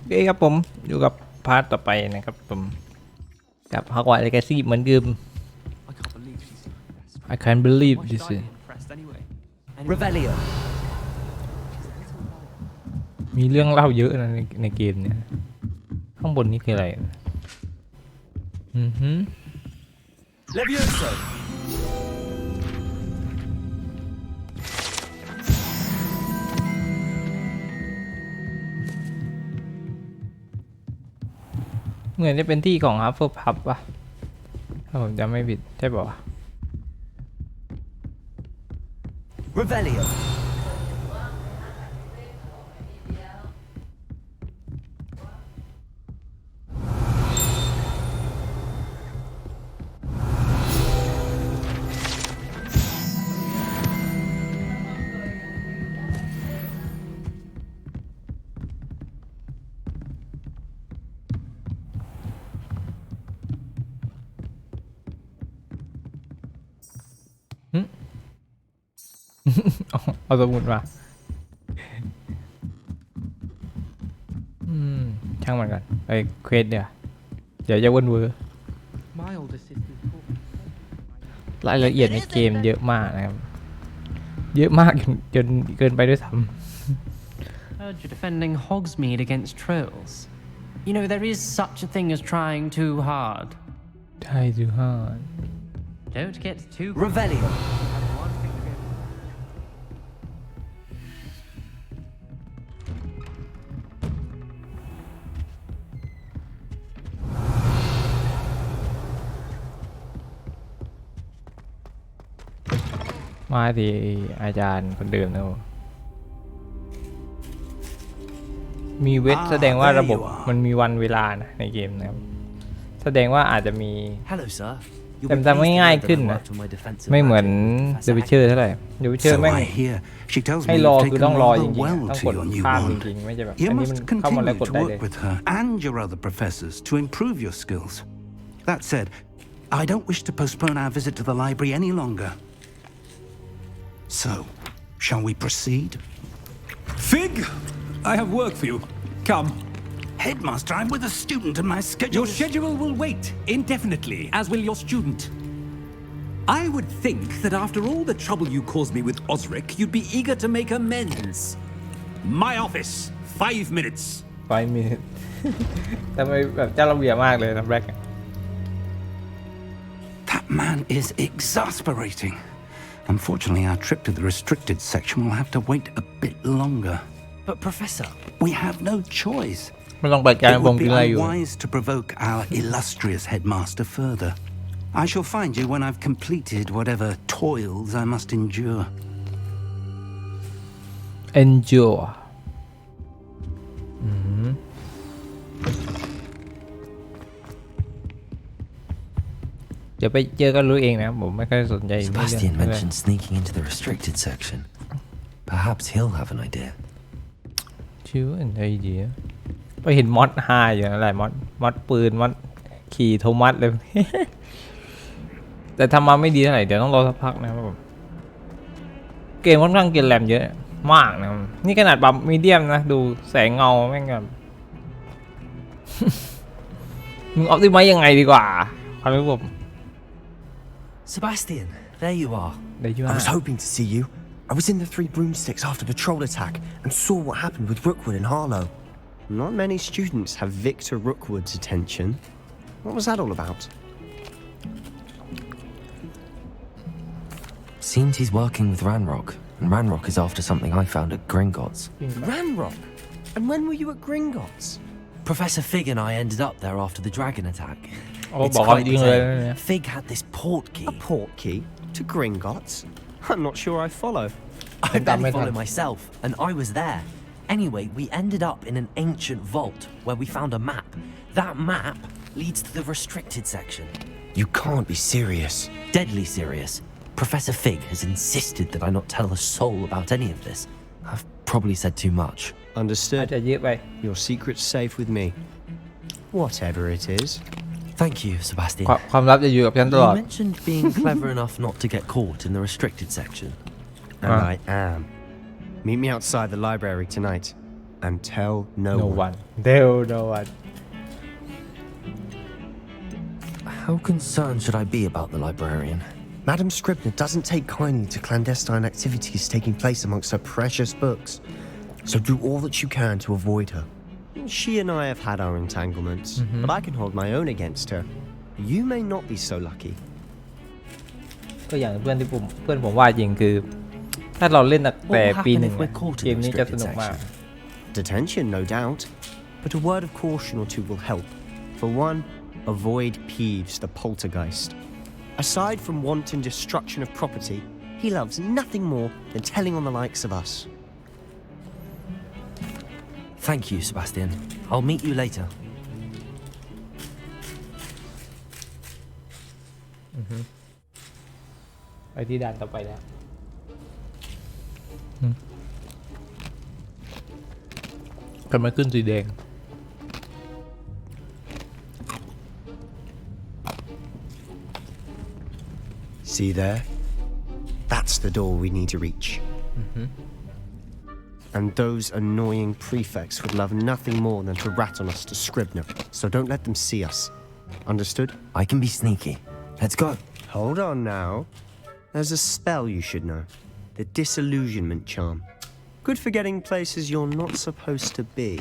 เอ้ครับผมอยู่กับพาร์ทต่อไปนะครับผมกับ Hogwarts Legacy เหมือนเดิม I can't believe this Revelio มีเรื่องเล่าเยอะนะในเกมเนี่ยข้างบนนี่คืออะไรLeviosoเหมือนจะเป็นที่ของ Hufflepuff ป่ะถ้าผมจำไม่ผิดใช่ป่ะ Revelioเอาสมุดมาช่างมันกันไปเควสเดี๋ยวจะวนเวอร์รายละเอียดในเกมเยอะมากนะครับเยอะมากจนเกินไปด้วยซ้ำ Heard you're defending Hogsmeade against trolls. You know, there is such a thing as trying too hard. Try too hard. Don't get too... Revelio มาที่อาจารย์คนเดิมนะมีเวทแสดงว่าระบบมันมีวันเวลานะในเกมนะครับแสดงว่าอาจจะมีแต่ทำง่ายขึ้นนะไม่เหมือนเดวิเชอร์เท่าไหร่เดวิเชอร์แม่งให้รอคือต้องรอจริงๆต้องกดข้ามจริงๆไม่ใช่แบบอันนี้มันเข้ามาแล้วกดได้เลย and your other professors to improve your skills. That said, I don't wish to postpone our visit to the library any longer. So, shall we proceed? Fig, I have work for you. Come. Headmaster, I'm with a student and my schedule... Your schedule will wait indefinitely, as will your student. I would think that after all the trouble you caused me with Osric, you'd be eager to make amends. My office, 5 minutes. 5 minutes ทำไมแบบเจ้าระเบียบมากเลยนะแบล็ก That man is exasperating. Unfortunately, our trip to the restricted section will have to wait a bit longer. But Professor... We have no choice. ไม่ต้องเปิดการ It บ่ง would กิ be นอะไรอยู่ unwise to provoke our illustrious headmaster further. I shall find you when I've completed whatever toils I must endure. Endure เดี๋ยวไปเจอกันรู้เองนะผมไม่ค่อยสนใจ Sebastian mentioned sneaking into the restricted section. Perhaps he'll have an idea. ชื่ออะไรดีไปเห็นมอสฮาอยู่อะไรมอสปืนมอสขี่โทมัสเลย แต่ทำมาไม่ดีเท่าไหร่เดี๋ยวต้องรอสักพักนะครับผมเกมค่อนข้างกินแรมเยอะมากนะนี่ขนาดปรับมีเดียมนะดูแสงเงาแม่งแบบ มึงออปติไมซ์ยังไงดีกว่าความรู้ผม Sebastian, there you are. I was hoping to see you. I was in the Three Broomsticks after the troll attack and saw what happened with Rookwood and Harlow. Not many students have Victor Rookwood's attention. What was that all about? Seems he's working with Ranrock, and Ranrock is after something I found at Gringotts. Ranrock? And when were you at Gringotts? Professor Fig and I ended up there after the dragon attack. It's quite bizarre. Fig had this portkey. A portkey? To Gringotts? I'm not sure I follow. I barely follow myself, and I was there. Anyway, we ended up in an ancient vault where we found a map. That map leads to the restricted section. You can't be serious. Deadly serious. Professor Fig has insisted that I not tell a soul about any of this. I've probably said too much. Understood. จะเยอะไป Your secret's safe with me. Whatever it is. Thank you, Sebastian. ความลับจะอยู่กับฉันตลอด You mentioned being clever enough not to get caught in the restricted section. And I am. Meet me outside the library tonight. and tell no one. Tell no one. How concerned should I be about the librarian? Madam Scribner doesn't take kindly to clandestine activities taking place amongst her precious books, so do all that you can to avoid her. She and I have had our entanglements, but I can hold my own against her. You may not be so lucky. ก็อย่างเพื่อนผมว่าจริงคือ ถ้าเราเล่นตั้งแต่ปีหนึ่งเกมนี้จะสนุกมาก Detention, no doubt, but a word of caution or two will help. For one, avoid Peeves, the poltergeist. Aside from wanton destruction of property, he loves nothing more than telling on the likes of us. Thank you, Sebastian. I'll meet you later. ไปที่ด่านต่อไปแล้วทำไมขึ้นสีแดง See there? That's the door we need to reach. And those annoying prefects would love nothing more than to rat on us to Scribner, so don't let them see us. Understood? I can be sneaky. Let's go. Hold on now. There's a spell you should know. The Disillusionment Charm. Good for getting places you're not supposed to be.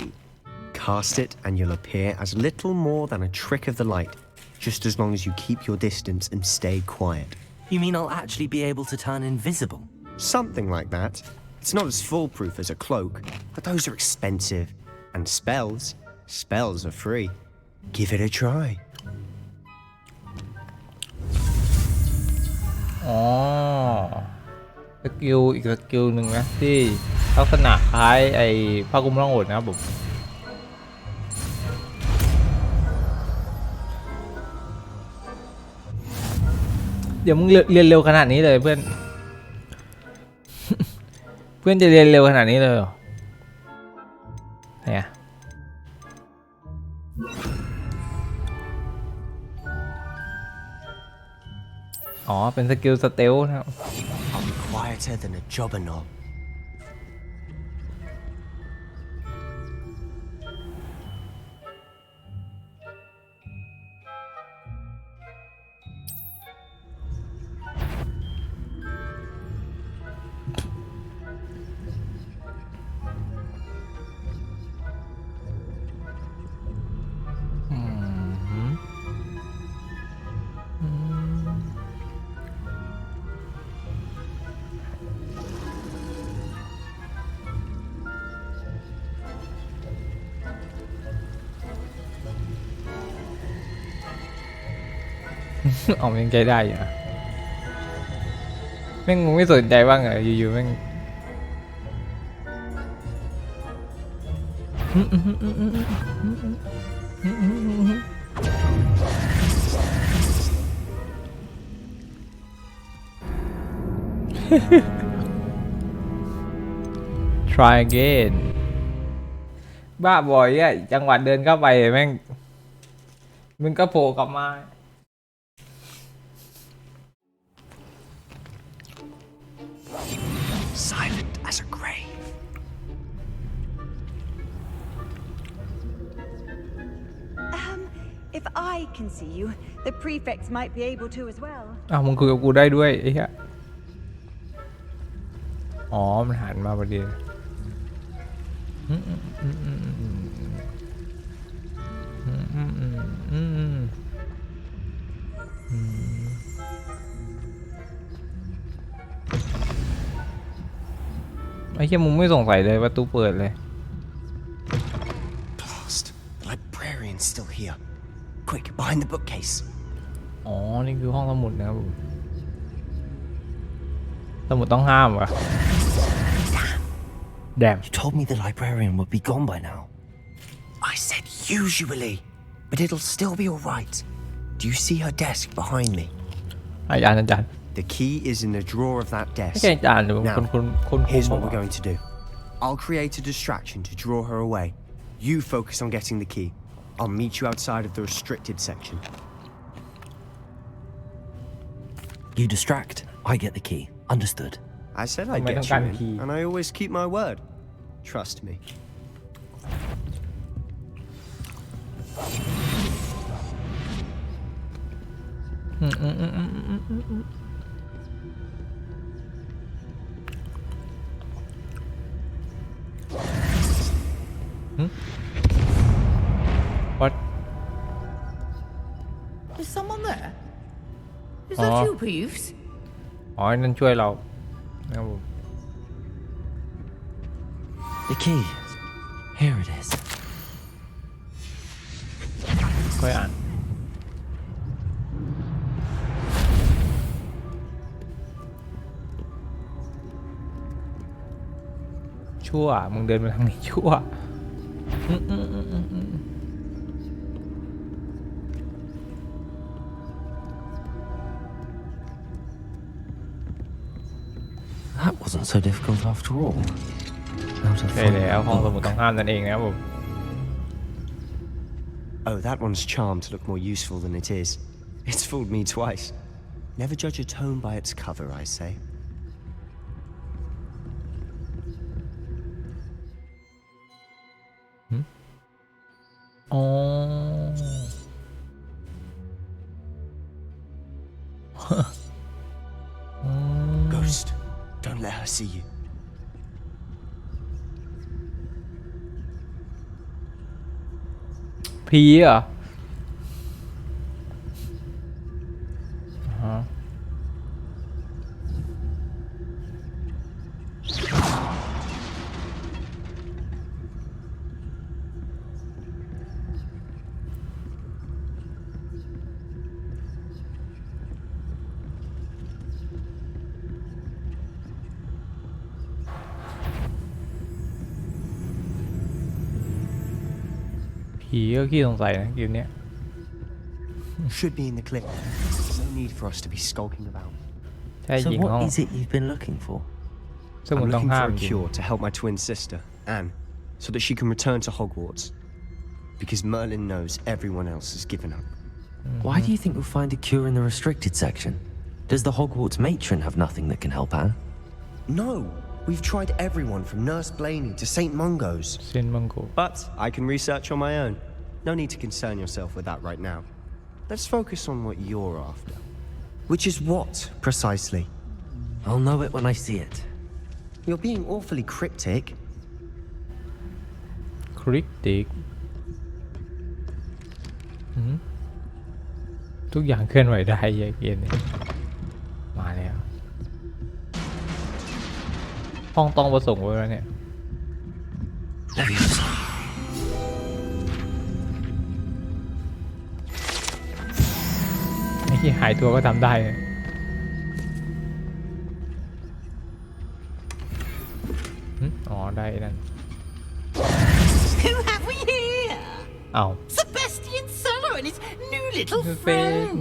Cast it and you'll appear as little more than a trick of the light, just as long as you keep your distance and stay quiet. You mean I'll actually be able to turn invisible? Something like that. It's not as foolproof as a cloak, but those are expensive. And spells are free. Give it a try. อ๋อสกิลอีกสกิลหนึ่งนะที่ลักษณะคล้ายไอ้ผ้าคลุมร่องหนนะครับผมเดี๋ยวมึงเรียนเร็วขนาดนี้เลยเพื่อน เพื่อนจะเรียนเร็วขนาดนี้เลยเหรอเนี่ยอ๋อเป็นสกิลสเตลนะครับ I'll be quieter than a jobber knob.เอายังใจได้อยู่นะแม่งมึงไม่สนใจบ้างเหรออยู่ๆแม่ง try again บ้าบ่อยอ่ะจังหวะเดินเข้าไปแม่งมึงก็โผล่กลับมาSilent as a grave. If I can see you, the prefects might be able to as well. อ้าวมึงคุยกับกูได้ด้วยไอ้เหี้ยอ๋อมันหันมาพอดีไอ้เหี้ยมึงไม่สงสัยเลยประตูเปิดเลย Blast. The librarian's still here. Quick, behind the bookcase. อ๋อนี่คือห้องสมุดนะครับผมสมุดต้องห้ามวะDamn. You told me the librarian would be gone by now. I said usually, but it'll still be all right. Do you see her desk behind me? อาจารย์ The key is in the drawer of that ไม่ desk. ใช่อาจารย์หรือ Now, คน here's what we're going to do. I'll create a distraction to draw her away. You focus on getting the key. I'll meet you outside of the restricted section. You distract, I get the key. Understood. I said I'd get you in, and I always keep my word. Trust me. What Is someone there? Is that you, Peeves? อ๋อนั่นช่วยเรานะครับผม The key. Here it is. ค่อยอ่านชั่วมึงเดินมาทางนี้ชั่วThat wasn't so difficult after all. ใช่แล้วห้องสมุดต้องห้ามนั่นเองนะครับผม Oh, that one's charmed to look more useful than it is. It's fooled me twice. Never judge a tome by its cover, I say. อ๋อ Ghost, don't let her see you. ผีเหรอผีก็ขี้สงสัยนะเกมเนี้ย Should be in the clip. No need for us to be skulking about. ใช่ So ยิงห้อง what is it you've been looking for? สมุด I'm ต้อง looking ห้าม for a ยิง cure to help my twin sister, Anne, so that she can return to Hogwarts. Because Merlin knows everyone else has given up. Why do you think we'll find a cure in the restricted section? Does the Hogwarts matron have nothing that can help Anne? No, we've tried everyone from Nurse Blaney to St. Mungo's. เซนมังโก But I can research on my own. No need to concern yourself with that right now. Let's focus on what you're after. Which is what, precisely? I'll know it when I see it. You're being awfully cryptic. คริกติกทุกอย่างเคลื่อนไหวได้เกมนี้มาแล้วห้องต้องประสงค์ไว้แล้วเนี่ยไอ้ที่หายตัวก็ทำได้เลยอ๋อได้นั่น Who have we here? อ้าว Sebastian Solo and his new little friend.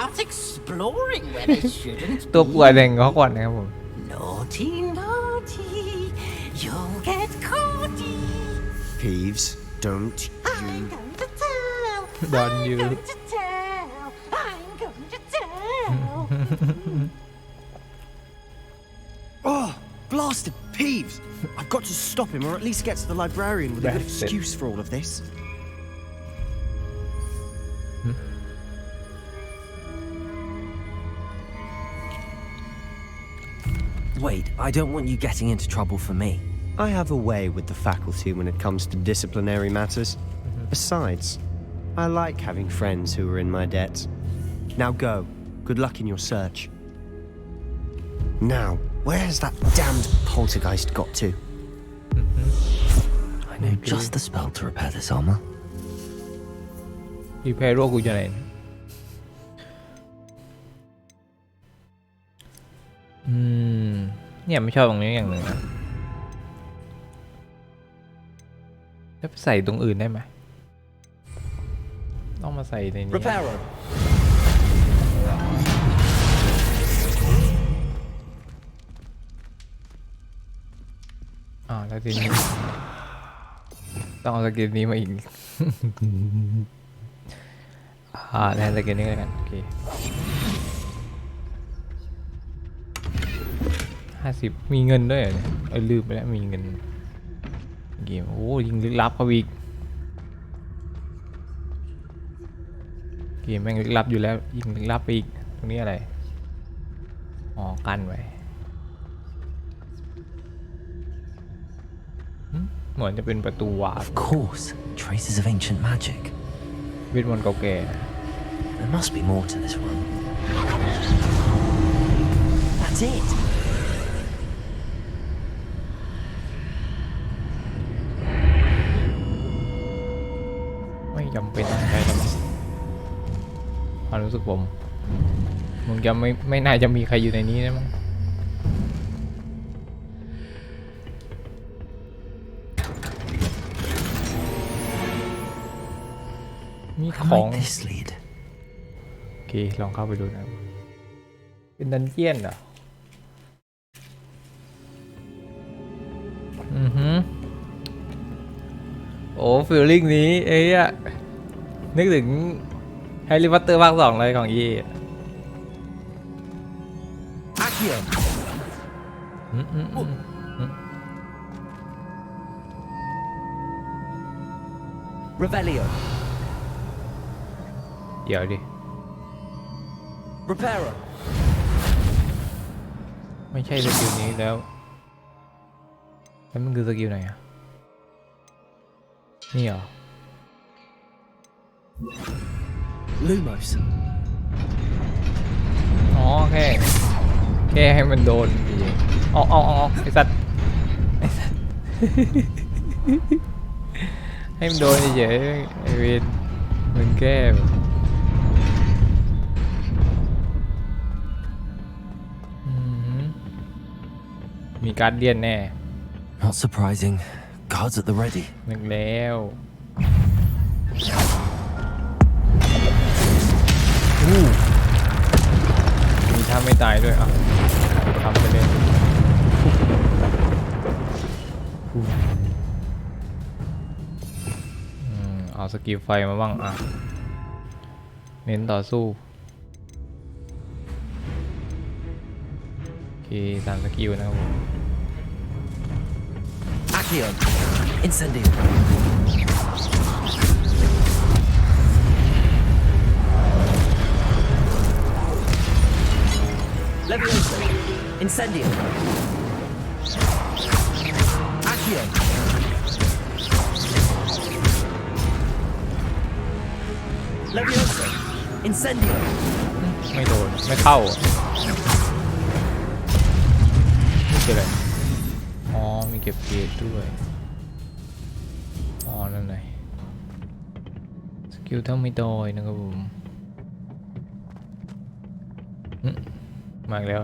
Out exploring where they shouldn't ตัวป่วยแดงเขาก่อนนะครับผม Naughty, naughty. You'll get caughty. Peeves, don't I'm going to tell. Don't I'm you. going to tell. I'm going to tell. Oh, blasted Peeves! I've got to stop him, or at least get to the librarian with a good Bastard. excuse for all of this. Wait, I don't want you getting into trouble for me. I have a way with the faculty when it comes to disciplinary matters. Besides, I like having friends who are in my debt. Now go. Good luck in your search. Now, where has that damned poltergeist got to? I know just the spell to repair this armor. รีเพย์โรคกูจะไหนเนี่ยไม่ชอบตรงนี้อย่างหนึ่งนะแล้วใส่ตรงอื่นได้ไหมต้องมาใส่ในนี้ Reparo. แล้วทีนี้ต้องเอาสกินนี้มาอีก แทนสกินนี้กันโอเค50มีเงินด้วยเหรอเนี่ยลืมไปแล้วมีเงินเกมโอ้ยิงลึกลับเข้าอีก เกมแม่งลึกลับอยู่แล้วยิ่งลึกลับไปอีกตรงนี้อะไรอ๋อกันไว้เหมือนจะเป็นประตูวาร์ป Of course, traces of ancient magic. เวทมนต์เก่าแก่ There must be more to this one. That's it. ไม่จำเป็นต้องใช้แล้วมั้งความรู้สึกผมมึงจะไม่น่าจะมีใครอยู่ในนี้นะมั้งมีข Where อง might this lead? โอเคลองเข้าไปดูนะเป็นดันเจียนเหรอโอ้ฟีลลิ่งนี้เอ้ยนึกถึงแฮร์รี่พอตเตอร์ภาค 2เลยของยี Accio. Revelio. เดี๋ยวดิ Reparo. ไม่ใช่สกิลนี้แล้วมันคือสกิลไหนอ่ะนี่เหรอ Lumos. อ๋อแค่ให้มันโดนอ๋อไอ้สัตว์ให้มันโดนเฉยไอ้เวนมึงแก้มีการเดียนแน่ Not surprising. Guards at the ready. นึกแล้วมีท่าไม่ตายด้วยอ่ะทำไปเลยเอาสกิลไฟมาบ้างอ่ะเน้นต่อสู้โอเค3สกิลนะครับผม Accio. Incendio. Levioso. Incendio. Accio. Levioso. Incendio. ไม่โดนไม่เข้านี่คืออะไรอ๋อมีเก็บเกรดด้วยอ๋อนั่นไงสกิลเท่าไม่โดยนะครับผมมาอีกแล้ว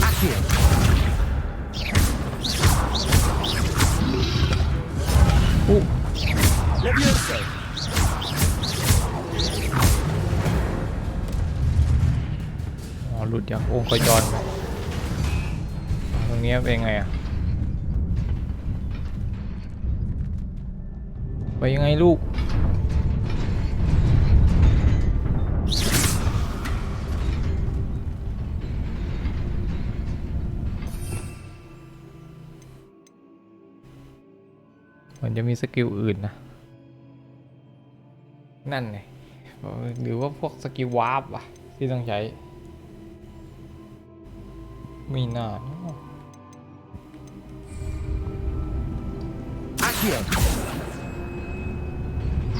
Accio. Levioso. อ๋อหลุดจากองค์กรจรไปตรงนี้เป็นไงอ่ะไปยังไงลูกมันจะมีสกิลอื่นนะนั่นไงหรือว่าพวกสกิลวาร์ปวะที่ต้องใช้ไม่น่า Accio.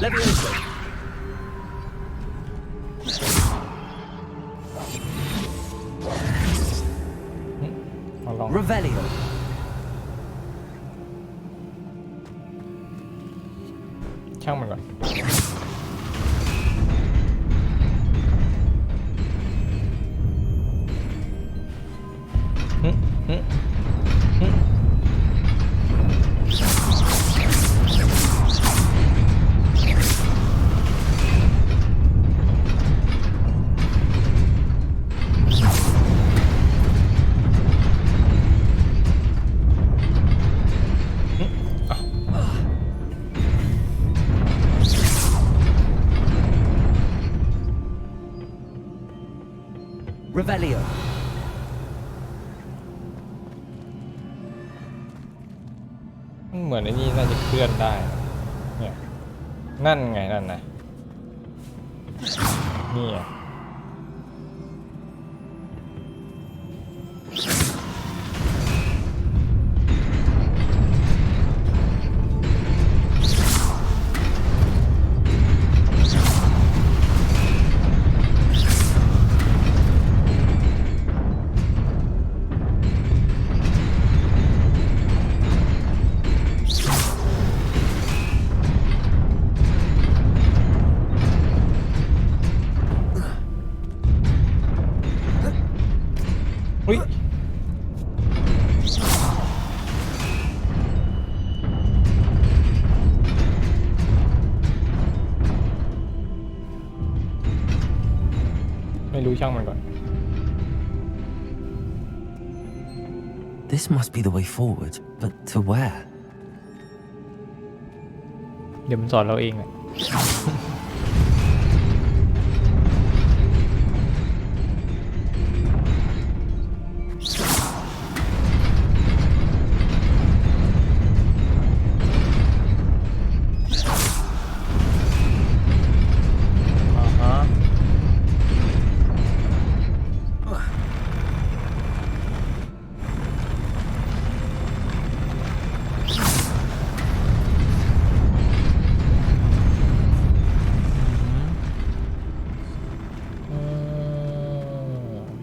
Levioso. เอาลอง Revelio. ช่างมันก่อนRevelio. เหมือนไอ้นี่น่าจะเคลื่อนได้เนี่ย นั่นไงนั่นนะนี่ไงอุ้ยไม่รู้ช่างมันก่อน This must be the way forward, but to where? เดี๋ยวมันสอนเราเองแหละ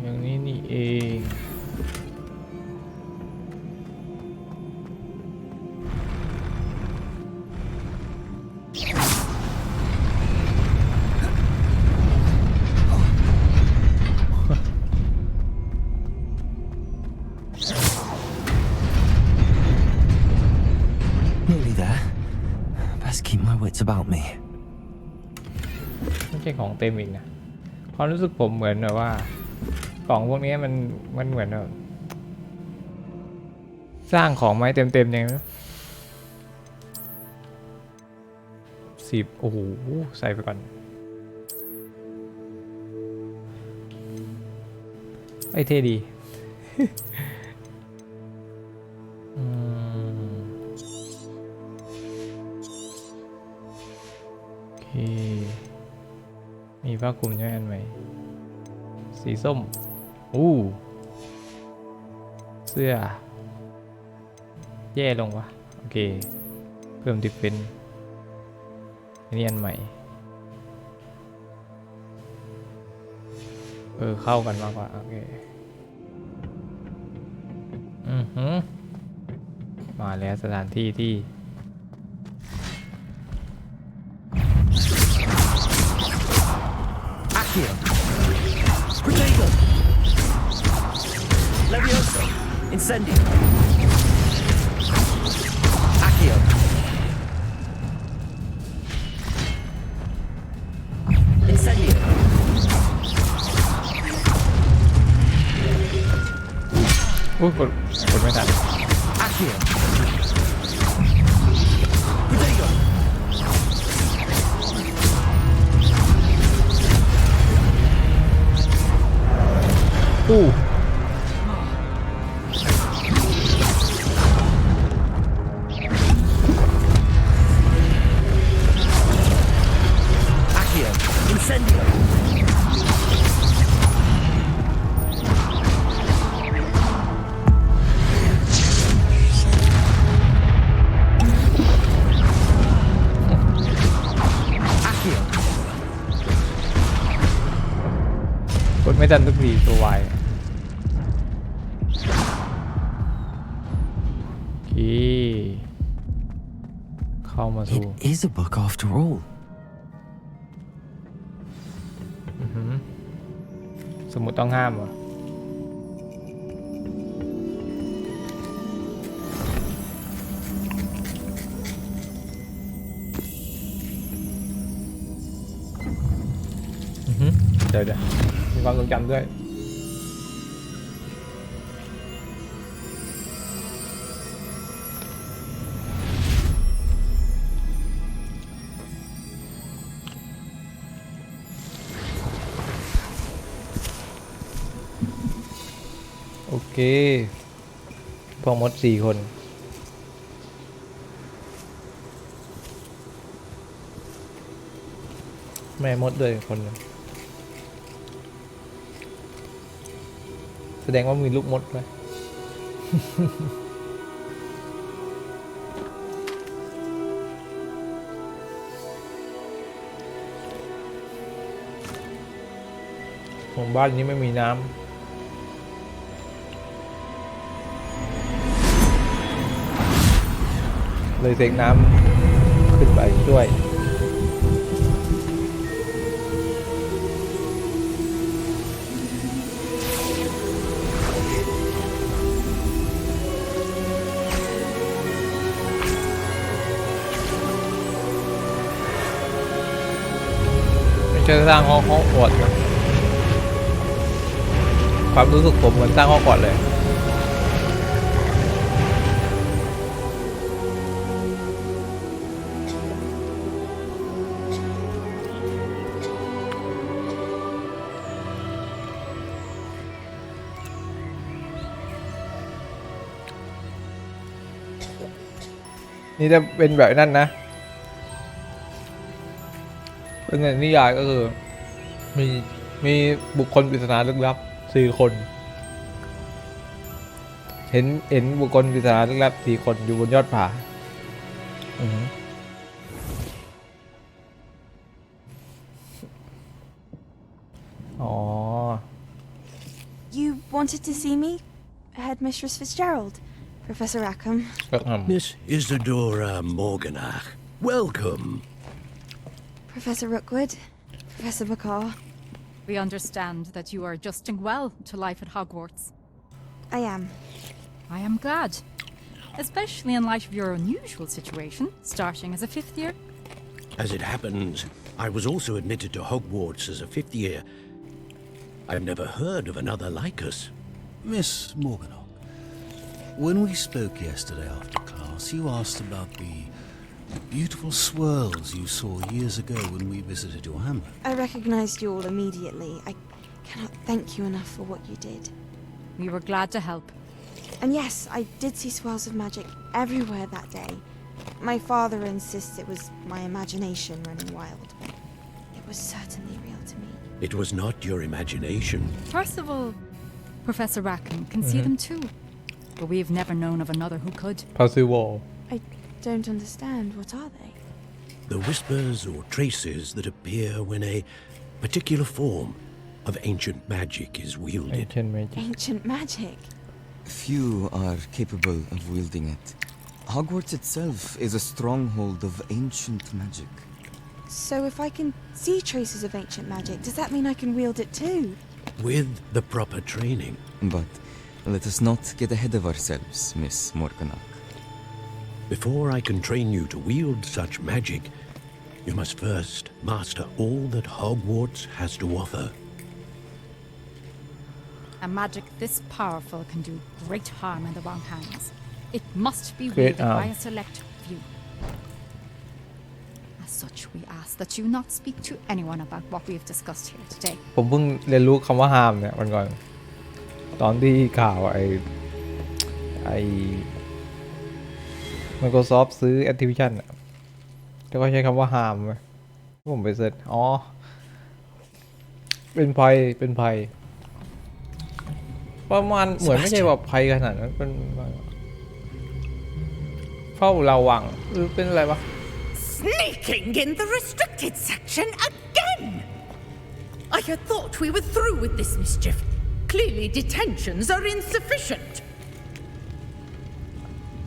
อย่างนี้นี่เองNearly there. Best keep my wits about me. ไม่ใช่ของเต็มอีกนะความรู้สึกผมเหมือนแบบว่ากล่องพวกนี้มันเหมือนแบบสร้างของไม้เต็มๆยังไง10โอ้โหใส่ไปก่อนไอ้เท่ดี โอเคมีผ้าคลุมใช่ไหมสีส้มเสื้อแย่ลงวะโอเคเพิ่มดิฟเฟนซ์นี่อันใหม่เข้ากันมากกว่าโอเคมาแล้วสถานที่ที่Protego! Levioso! Incendio! Accio! Incendio! กดไม่ทัน Accio! Protego! อู้ Accio! Incendio! กดไม่ทันทุกทีตัววายโอเคเข้ามาสู่ It is a book after all. สมุดต้องห้ามเหรอเดี๋ยวมีความทรงจำด้วยโอเคพอหมด4 คน แม่มดด้วยคนนึงแสดงว่ามีลูกมดไหม ของบ้านนี้ไม่มีน้ำเลยเสกน้ำขึ้นไปช่วยไม่ใช่สร้างห้องอวดนะความรู้สึกผมเหมือนสร้างห้องก่อนเลยนี่จะเป็นแบบนั้นนะเป็นในนิยายก็คือมีบุคคลปริศนาลึกลับ4 คนเห็นบุคคลปริศนาลึกลับ4 คนอยู่บนยอดผาอ๋อ You wanted to see me, Headmistress Fitzgerald, Professor Rackham. Miss Isadora Morganach, welcome. Professor Rookwood, Professor Bakar. We understand that you are adjusting well to life at Hogwarts. I am. I am glad, especially in light of your unusual situation, starting as a 5th year. As it happens, I was also admitted to Hogwarts as a 5th year. I've never heard of another like us. Miss Morganach, when we spoke yesterday after class, you asked about the beautiful swirls you saw years ago when we visited your hamlet. I recognized you all immediately. I cannot thank you enough for what you did. We were glad to help. And yes, I did see swirls of magic everywhere that day. My father insists it was my imagination running wild, but it was certainly real to me. It was not your imagination. Percival, Professor Rackham can see them too, but we've never known of another who could. Percival. I don't understand. What are they? The whispers or traces that appear when a particular form of ancient magic is wielded. Ancient magic. Ancient magic? Few are capable of wielding it. Hogwarts itself is a stronghold of ancient magic. So if I can see traces of ancient magic, does that mean I can wield it too? With the proper training. But let us not get ahead of ourselves, Miss Morganach. Before I can train you to wield such magic, you must first master all that Hogwarts has to offer. A magic this powerful can do great harm in the wrong hands. It must be Great wielded by harm. a select few. As such, we ask that you not speak to anyone about what we have discussed here today. ผมเพิ่งเรียนรู้คำว่าห้ามเนี่ยวันก่อนตอนที่ข่าวไอ้ Microsoft ซื้อ Activision อ่ะแล้วก็ใช้คำว่าห้ามไว้ผมไปเสิร์ชอ๋อเป็นภัยประมาณเหมือนไม่ใช่ว่าภัยขนาดนั้นเป็นเฝ้าระวังหรือเป็นอะไรวะ Sneaking in the restricted section again! I had thought we were through with this mischief. Clearly detentions are insufficient.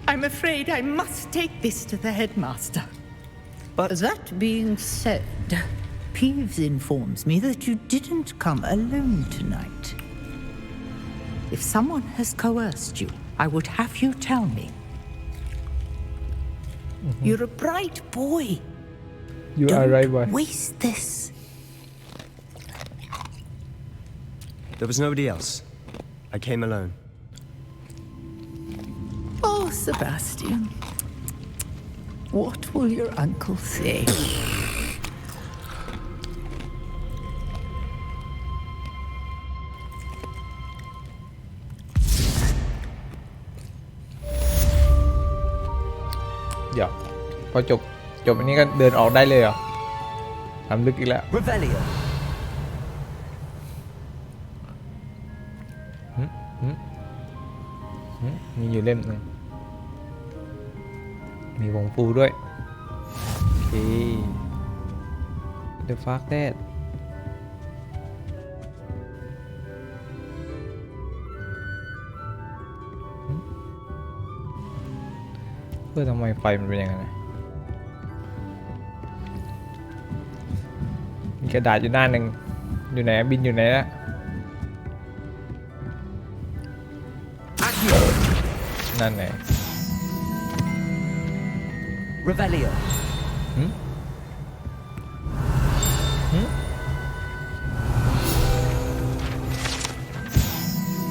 I'm afraid I must take this to the headmaster. But that being said, Peeves informs me that you didn't come alone tonight. If someone has coerced you, I would have you tell me. You're a bright boy. You are right, boy. Don't waste this. There was nobody else. I came alone. Oh, Sebastian. What will your uncle say? Dạ. พอจบอันนี้ก็เดินออกได้เลยเหรอ ทำลึกอีกแล้ว Revelio. มีอยู่เล่มหนึ่งมีวงปูด้วยโอเค The Fuck That เพื่อทำไมไฟมันเป็นอย่างนั้นมีกระดาษอยู่หน้าหนึ่งอยู่ไหนบินอยู่ไหนละนั่นไง Revelio.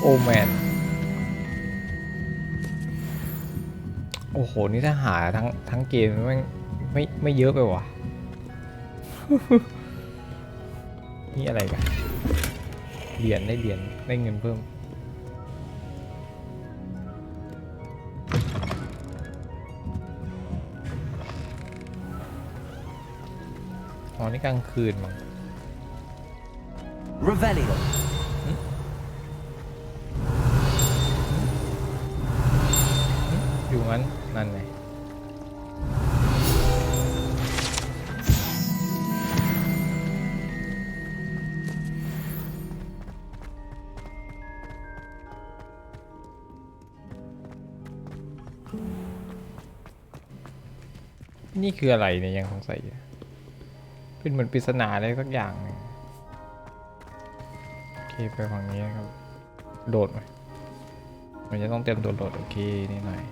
โอแมนโอ้โหนี่ถ้าหาทั้งเกมไม่เยอะไปว่ะ นี่อะไรกันเหรียญได้เงินเพิ่มอ๋อนี่กลางคืนมั้ง Revelio. อยู่งั้นนั่นไงนี่คืออะไรเนี่ยยังสงสัยอยู่เป็นเหมือนปริศนาอะไรสักอย่างนึงโอเคไปฝั่งนี้ครับโดดไหมมันจะต้องเต็มตัวโดดโอเคนี่หน่อย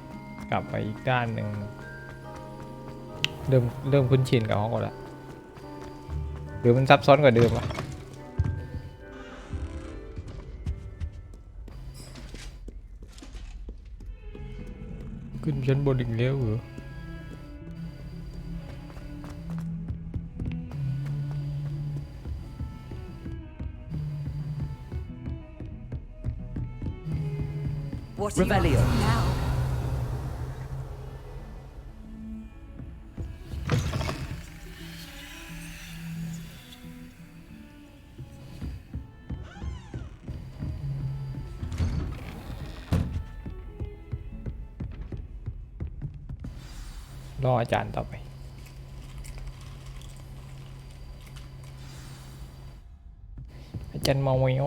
กลับไปอีกด้านหนึ่งเริ่มคุ้นชินกับห้องแล้วหรือมันซับซ้อนกว่าเดิมวะขึ้นชั้นบนอีกแล้วเหรอRevelio. Now. รออาจารย์ต่อไปอาจารย์มาวิว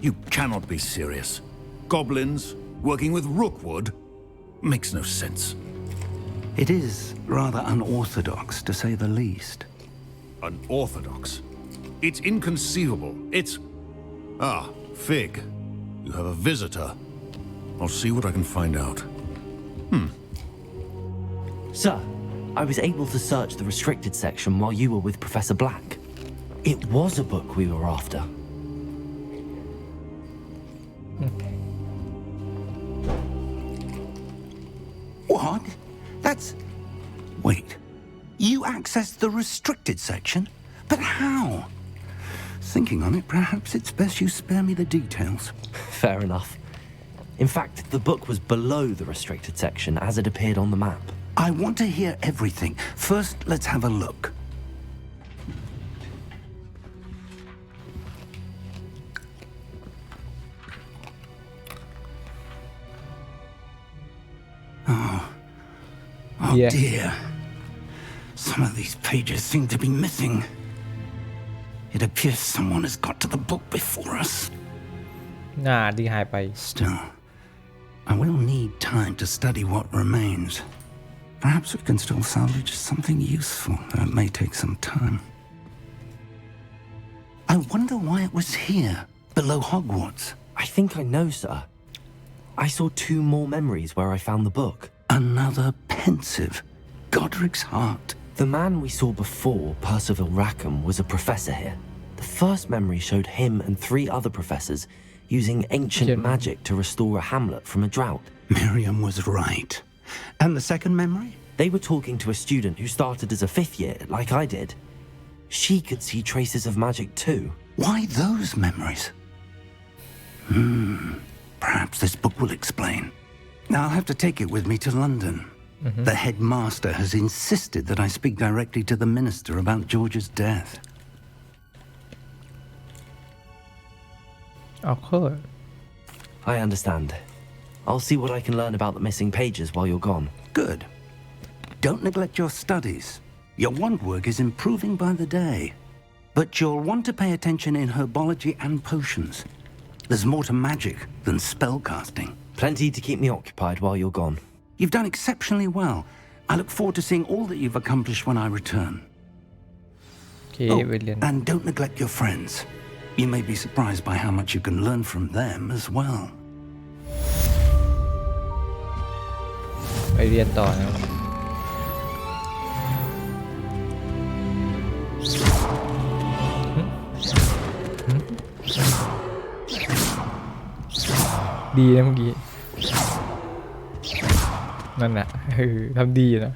You cannot be serious. Goblins working with Rookwood makes no sense. It is rather unorthodox, to say the least. Unorthodox? It's inconceivable. It's... Ah, Fig. You have a visitor. I'll see what I can find out. Sir, I was able to search the restricted section while you were with Professor Black. It was a book we were after. What? That's... Wait. You accessed the restricted section? But how? Thinking on it, perhaps it's best you spare me the details. Fair enough. In fact, the book was below the restricted section as it appeared on the map. I want to hear everything. First, let's have a look. Oh Yeah. dear. Some of these pages seem to be missing. It appears someone has got to the book before us. หน้าที่หายไป Still, I will need time to study what remains. Perhaps we can still salvage something useful, though it may take some time. I wonder why it was here, below Hogwarts. I think I know, sir. I saw 2 more memories where I found the book. Another pensive. Godric's heart. The man we saw before, Percival Rackham, was a professor here. The first memory showed him and 3 other professors using ancient magic to restore a hamlet from a drought. Miriam was right. And the second memory? They were talking to a student who started as a 5th year, like I did. She could see traces of magic too. Why those memories? Perhaps this book will explain. Now I'll have to take it with me to London. The headmaster has insisted that I speak directly to the minister about George's death. Okay. I understand. I'll see what I can learn about the missing pages while you're gone. Good. Don't neglect your studies. Your wand work is improving by the day. But you'll want to pay attention in herbology and potions. There's more to magic than spellcasting. Plenty to keep me occupied while you're gone. You've done exceptionally well. I look forward to seeing all that you've accomplished when I return. Okay, brilliant. And don't neglect your friends. You may be surprised by how much you can learn from them as well. ไปเรียนต่อนะดีนะเมื่อกี้นั่นน่ะทำดีนะ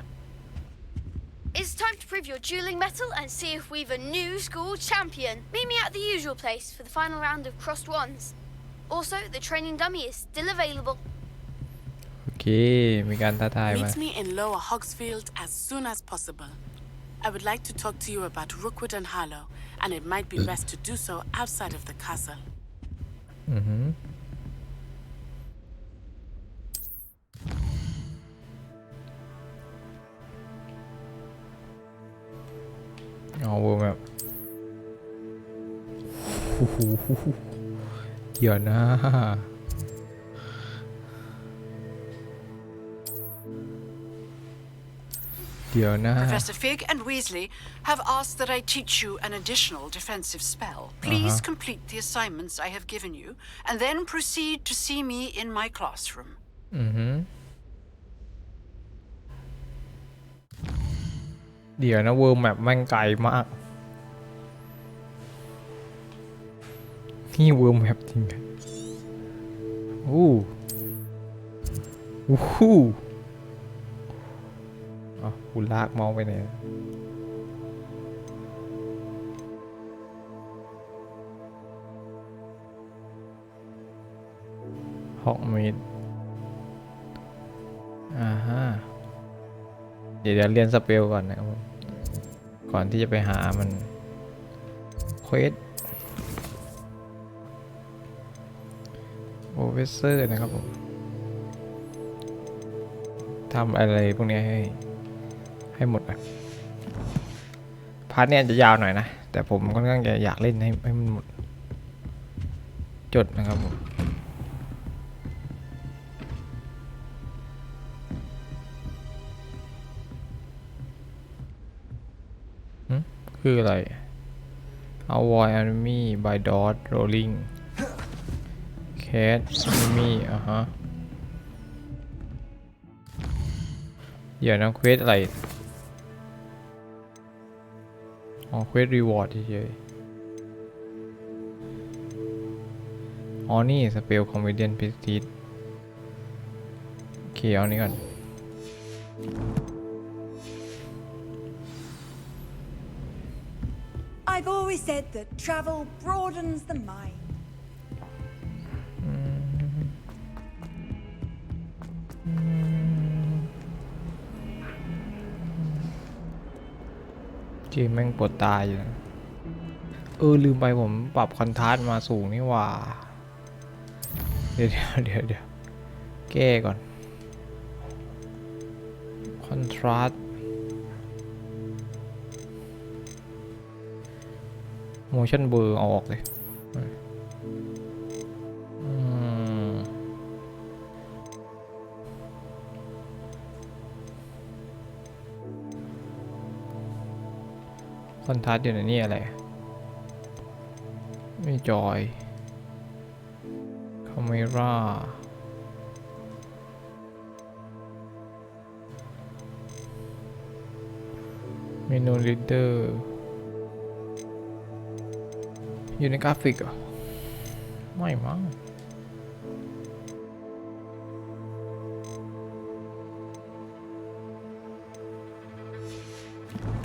It's time to prove your dueling mettle and see if we've a new school champion. Meet me at the usual place for the final round of crossed wands. Also, the training dummy is still available. โอเคมีการท้าทายมา Meet me in Lower Hogsfield as soon as possible. I would like to talk to you about Rookwood and Harlow, and it might be best to do so outside of the castle. Oh,แบบเดี๋ยวนะProfessor Fig and Weasley have asked that I teach you an additional defensive spell. Please complete the assignments I have given you, and then proceed to see me in my classroom. เดี๋ยวนะเวิร์มแมปแม่งไกลมากนี่เวิร์มแมปจริงกันกูลากเมาส์ไปไหนฮอกเมดเดี๋ยวเรียนสเปลก่อนนะครับผมก่อนที่จะไปหามันเควสโปรเฟสเซอร์นะครับผมทำอะไรพวกนี้ให้หมดนะพาร์ทเนี้ยจะยาวหน่อยนะแต่ผมค่อนข้างจะอยากเล่นให้มันหมดจดนะครับผมคืออะไร Avoid enemy by dot rolling catch enemy เดี๋ยวนะเควสอะไรเควสรีวอร์ดเฉยๆนี่สเปลคอมเมเดียนพิสติสโอเคเอานี้ก่อน I've always said that travel broadens the mind. จริงแม่งปวดตาอยู่นะลืมไปผมปรับคอนทราสต์มาสูงนี่หว่าเดี๋ยวแก้ก่อนคอนทราสต์motion blur เอาออกเลยคอนทราสต์อยู่ในนี่อะไรไม่จอยคาเมราเมนูลีดเดอร์อยู่ในกราฟิกเหรอไม่มั้ง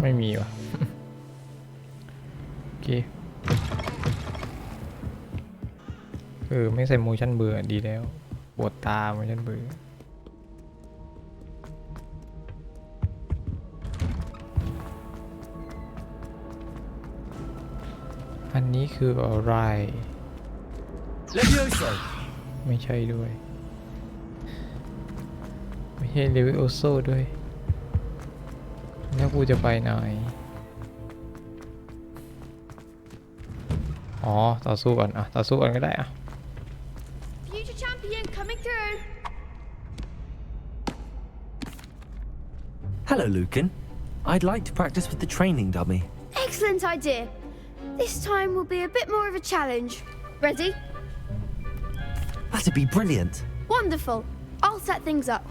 ไม่มีว่ะ โอเคไม่ใส่ motion blur ดีแล้วปวดตา motion blur อันนี้คืออะไร Levioso ไม่ใช่ด้วย ไม่ใช่เลวิโอโซด้วยแล้วกูจะไปไหนอ๋อต่อสู้ก่อนอ่ะต่อสู้ก่อนก็ได้อ่ะ Future champion coming through. Hello, Lucan. I'd like to practice with the training dummy. Excellent idea. This time will be a bit more of a challenge. Ready? That'd be brilliant. Wonderful. I'll set things up.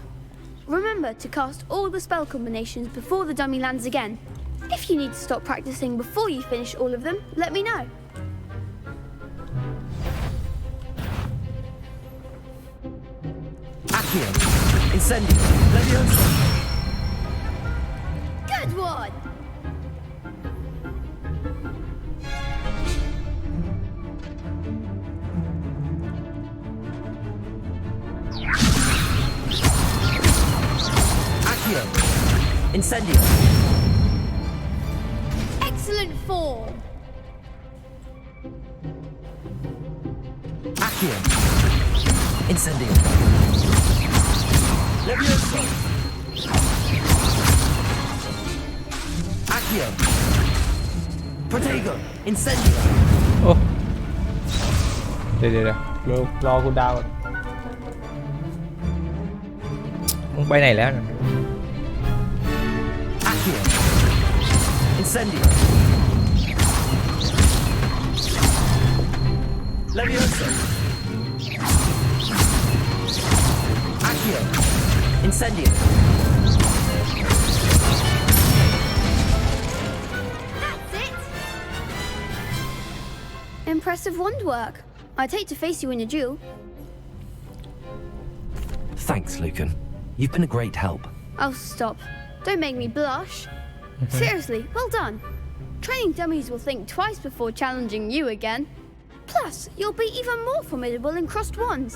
Remember to cast all the spell combinations before the dummy lands again. If you need to stop practicing before you finish all of them, let me know. Accio. Incendio. Levioso. Good one. Accio. Incendio. Excellent form. Accio. Incendio. Levioso. Accio. Protego. Incendio. โอ้เดี๋ยวรอกูดาวก่อนมึงไปไหนแล้วเนี่ย Accio. Incendio. Levioso. Accio. Incendio. That's it. Impressive wand work. I'd hate to face you in a duel. Thanks, Lucan. You've been a great help. Oh, stop. Don't make me blush. Seriously, well done. Training dummies will think twice before challenging you again. Plus, you'll be even more formidable in crossed wands.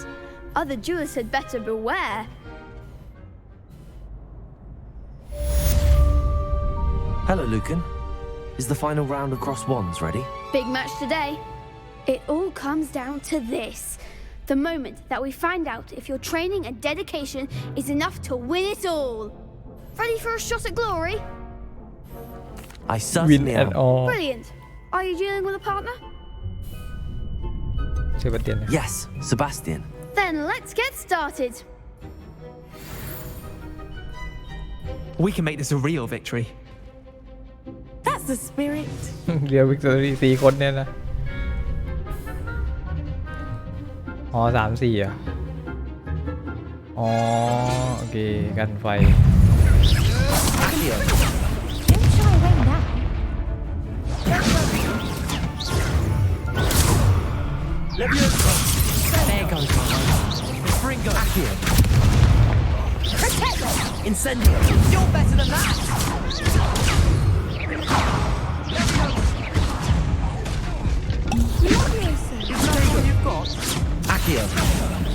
Other duelists had better beware. Hello, Lucan. Is the final round of cross wands ready? Big match today. It all comes down to this. The moment that we find out if your training and dedication is enough to win it all. Ready for a shot at glory? I certainly am. Brilliant. Are you dealing with a partner? Sebastian. Yes, Sebastian. Then let's get started. We can make this a real victory. That's the spirit. เดี๋ยววิกตอรี่4 คนเนี่ยนะอ๋อ3-4อ่ะอ๋อโอเคกันไฟ Accio. Don't shy away now. Levioso. There goes my Fringo. Accio. Protego. Incendio. You're better than that. Is that all you've got? Accio.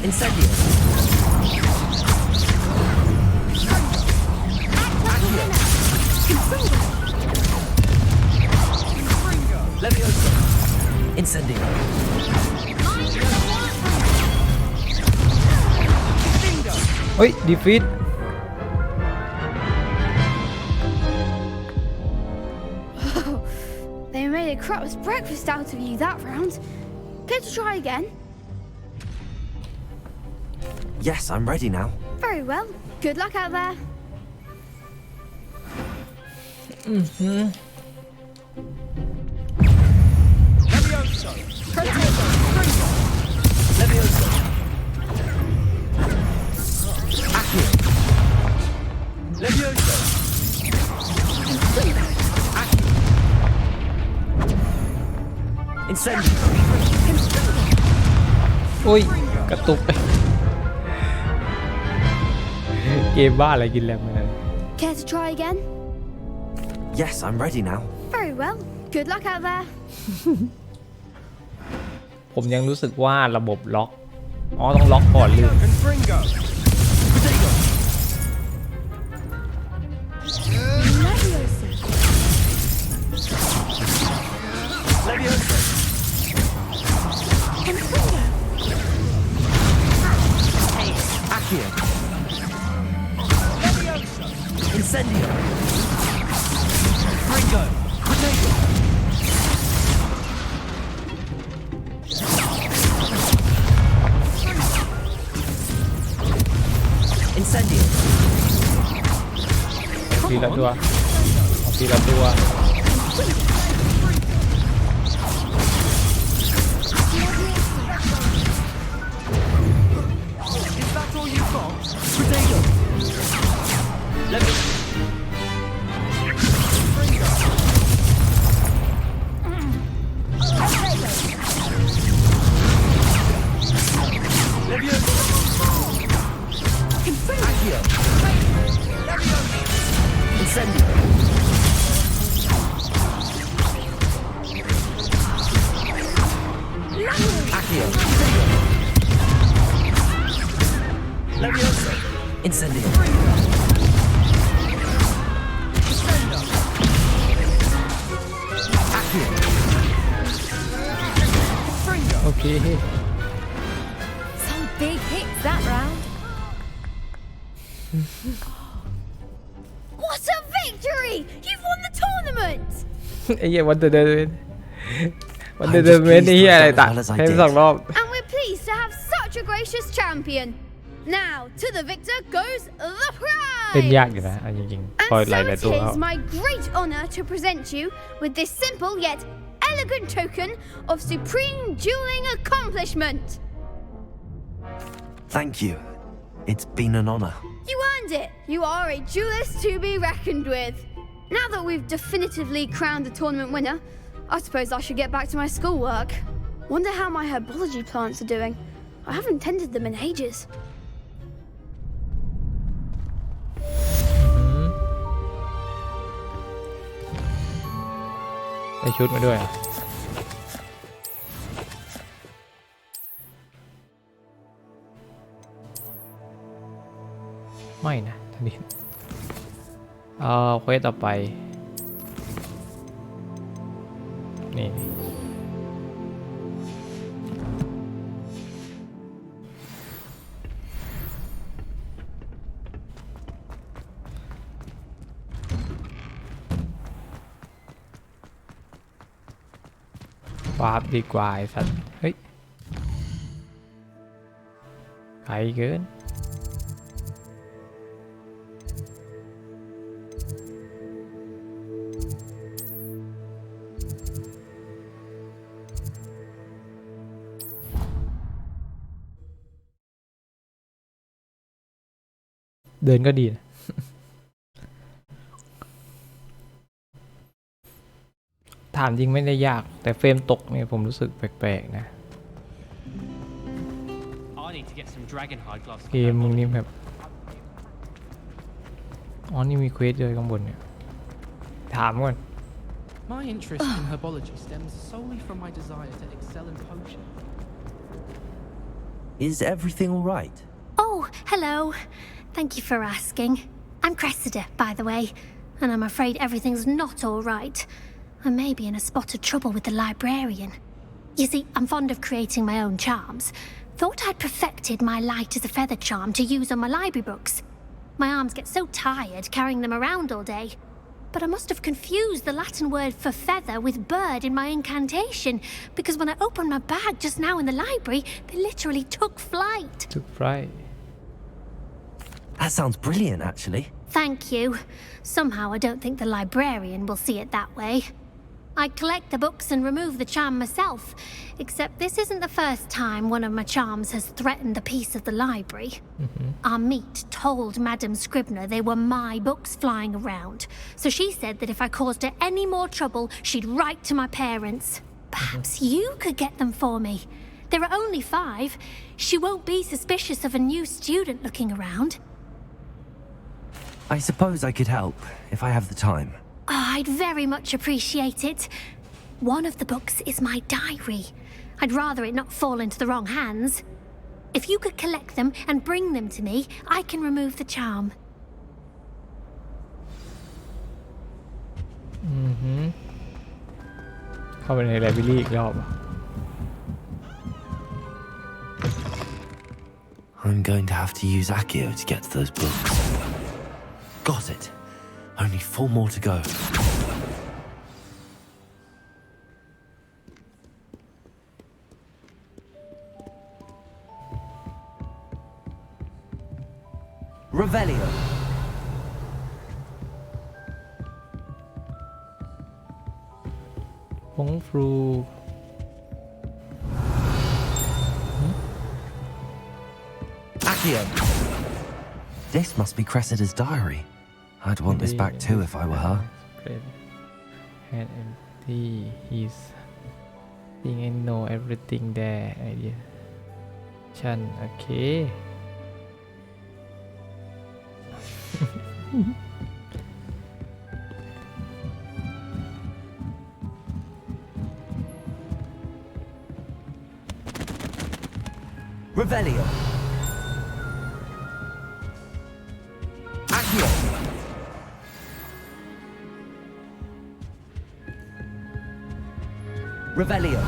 Incendio. Accio. Levioso. Incendio.เฮ้ยดีฟีท They made a crap's breakfast out of you that round. Care to try again? Yes, I'm ready now. Very well. Good luck out there. Levioso. Levioso. Accio. Levioso. Accio. Incendio. โอ้ยกระตุกไปเกมบ้าอะไรกินแรงขนาดนั้น Care to try again? Yes, I'm ready now. Very well. Good luck out there. ผมยังรู้สึกว่าระบบล็อกอ๋อต้องล็อกก่อนลืม Fringo. Protego. Levioso. Accio. Incendio. Ringo. Potato. Incendio. ทีละตัวทีละตัว Is that all you've got? Potato. Let me. Leviosa. Accio. Incendio. Accio. Leviosa. Incendio. Accio. โอเค Some big hits that round. What a victory! You've won the tournament! ไอ้เหี้ยวันเดอร์เมนวันเดอร์เมนไอ้เหี้ยอะไรตัดให้2 รอบ And we're pleased to have such a gracious champion. Now, to the victor goes the เป็น prize! ยากอยู่นะจริงๆพอ And หลาย so ๆตัว it is my great honor to present you with this simple yet elegant token of supreme dueling accomplishment. Thank you. It's been an honor. You earned it. You are a duelist to be reckoned with. Now that we've definitively crowned the tournament winner, I suppose I should get back to my schoolwork. Wonder how my herbology plants are doing. I haven't tended them in ages. ได้ชุดมาด้วยไม่นะท่านดิเควสต่อไปนี่วาร์ปดีกว่าไอ้สัตว์เฮ้ยไกลเกินเดินก็ดีนะถามจริงไม่ได้ยากแต่เฟรมตกเนี่ยผมรู้สึกแปลกๆนะเกมมึงนี่แบบอ๋อนี่มีเควสเลยข้างบนเนี่ยถามก่อน My interest in herbology stems solely from my desire to excel in potions. Is everything all right? Oh, hello. Thank you for asking. I'm Cressida, by the way, and I'm afraid everything's not all right. I may be in a spot of trouble with the librarian. You see, I'm fond of creating my own charms. Thought I'd perfected my light as a feather charm to use on my library books. My arms get so tired carrying them around all day. But I must have confused the Latin word for feather with bird in my incantation, because when I opened my bag just now in the library, they literally took flight. Took flight. That sounds brilliant, actually. Thank you. Somehow I don't think the librarian will see it that way. I collect the books and remove the charm myself, except this isn't the first time one of my charms has threatened the peace of the library. Our meet told Madame Scribner they were my books flying around, so she said that if I caused her any more trouble, she'd write to my parents. Perhaps you could get them for me. There are only 5. She won't be suspicious of a new student looking around. I suppose I could help, if I have the time. Oh, I'd very much appreciate it. One of the books is my diary. I'd rather it not fall into the wrong hands. If you could collect them and bring them to me, I can remove the charm. เข้าไปในไลบรารีอีกรอบ I I'm going to have to use Accio to get to those books. Got it. Only 4 more to go. Revelio. ผงฟลู Accio. This must be Cressida's diary. I'd want this back too if I were her. And empty his thing I know everything there idea ฉันโอเค Revelio. Accio. Revelio.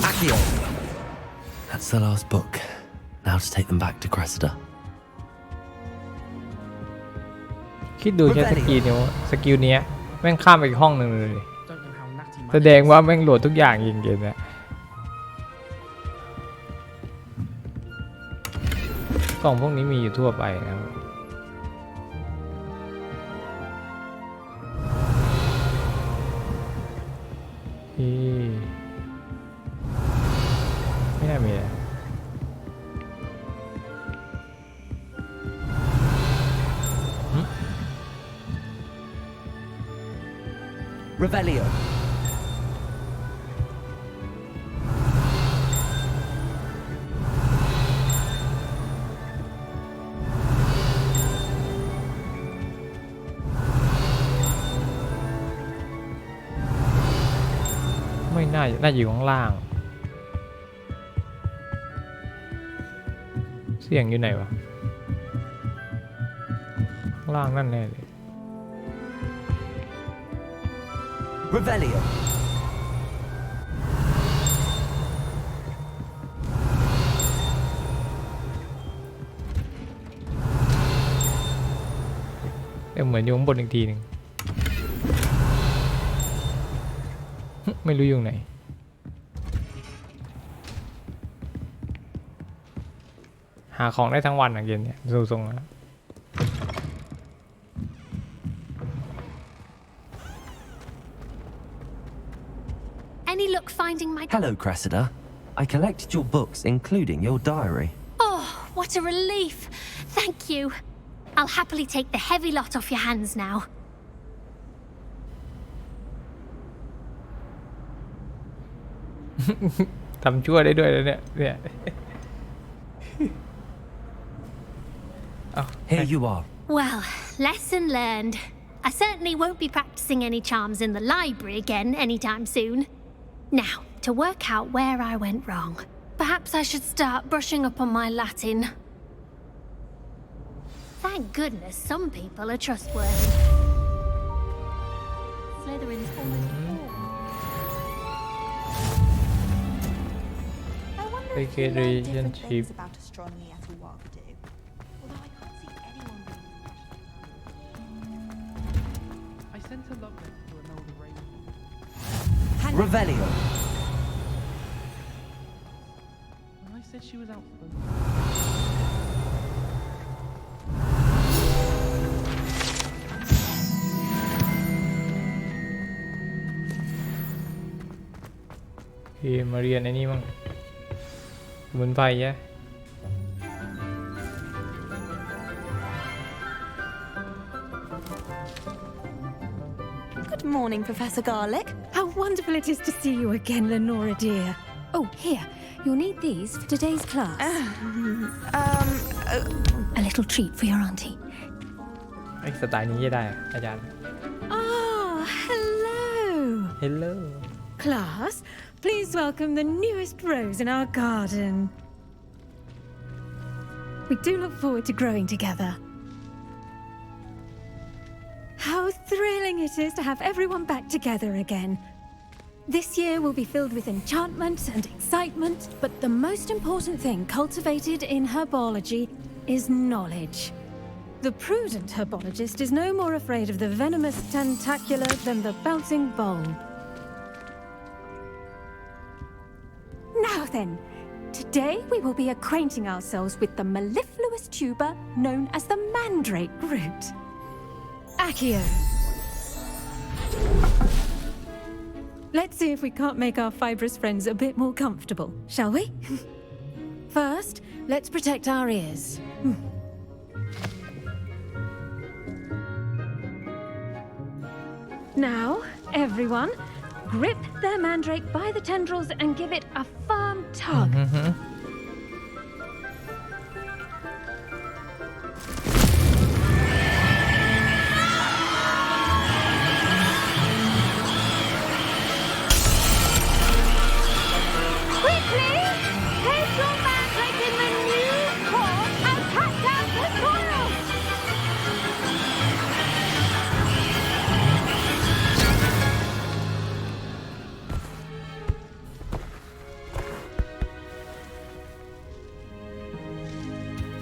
Accio. That's the last book. Now to take them back to Cressida. คิดดูใช้สกิลเนี้ยแม่งข้ามไปอีกห้องหนึ่งเลยแสดงว่าแม่งโหลดทุกอย่างยิงเกมเนี่ยกล่องพวกนี้มีอยู่ทั่วไปนะครับไม่น่ามีเลย Revelio.ไม่น่าอยู่ข้างล่างเสียงอยู่ไหนวะข้างล่างนั่นแน่เลย Revelio. เหมือนอยู่ข้างบนอีกทีหนึ่ง ไม่รู้อยู่ไหนหาของได้ทั้งวันอ่ะเกมเนี่ยดูทรงแล้ว Any luck finding my... Hello, Cressida. I collected your books, including your diary. Oh, what a relief. Thank you. I'll happily take the heavy lot off your hands now. ทำชั่วได้ด้วยแล้วเนี่ย Here you are. Well, lesson learned. I certainly won't be practicing any charms in the library again anytime soon. Now, to work out where I went wrong. Perhaps I should start brushing up on my Latin. Thank goodness some people are trustworthy. Slytherin's almost full. I wonder if you learn different things about astronomy at a walk do. Although I can't see anyone being I sent a love letter to Imelda Raven. Revelio. When I said she was out for the...มาเรียนไอ้นี่มั้งสมุนไพรใช่ Good morning, Professor Garlick. How wonderful it is to see you again, Lenora dear. Oh, here. You'll need these for today's class. A little treat for your auntie. ไอ้สไตล์นี้จะได้อาจารย์ Oh, hello. Hello. Class, please welcome the newest rose in our garden. We do look forward to growing together. How thrilling it is to have everyone back together again. This year will be filled with enchantment and excitement, but the most important thing cultivated in herbology is knowledge. The prudent herbologist is no more afraid of the venomous tentacular than the bouncing bulb. Now then, today we will be acquainting ourselves with the mellifluous tuber known as the mandrake root. Accio. Let's see if we can't make our fibrous friends a bit more comfortable, shall we? First, let's protect our ears. Now, everyone, grip their mandrake by the tendrils and give it a firm tug. Quickly, place your mandrake in the new core and cut down the soil.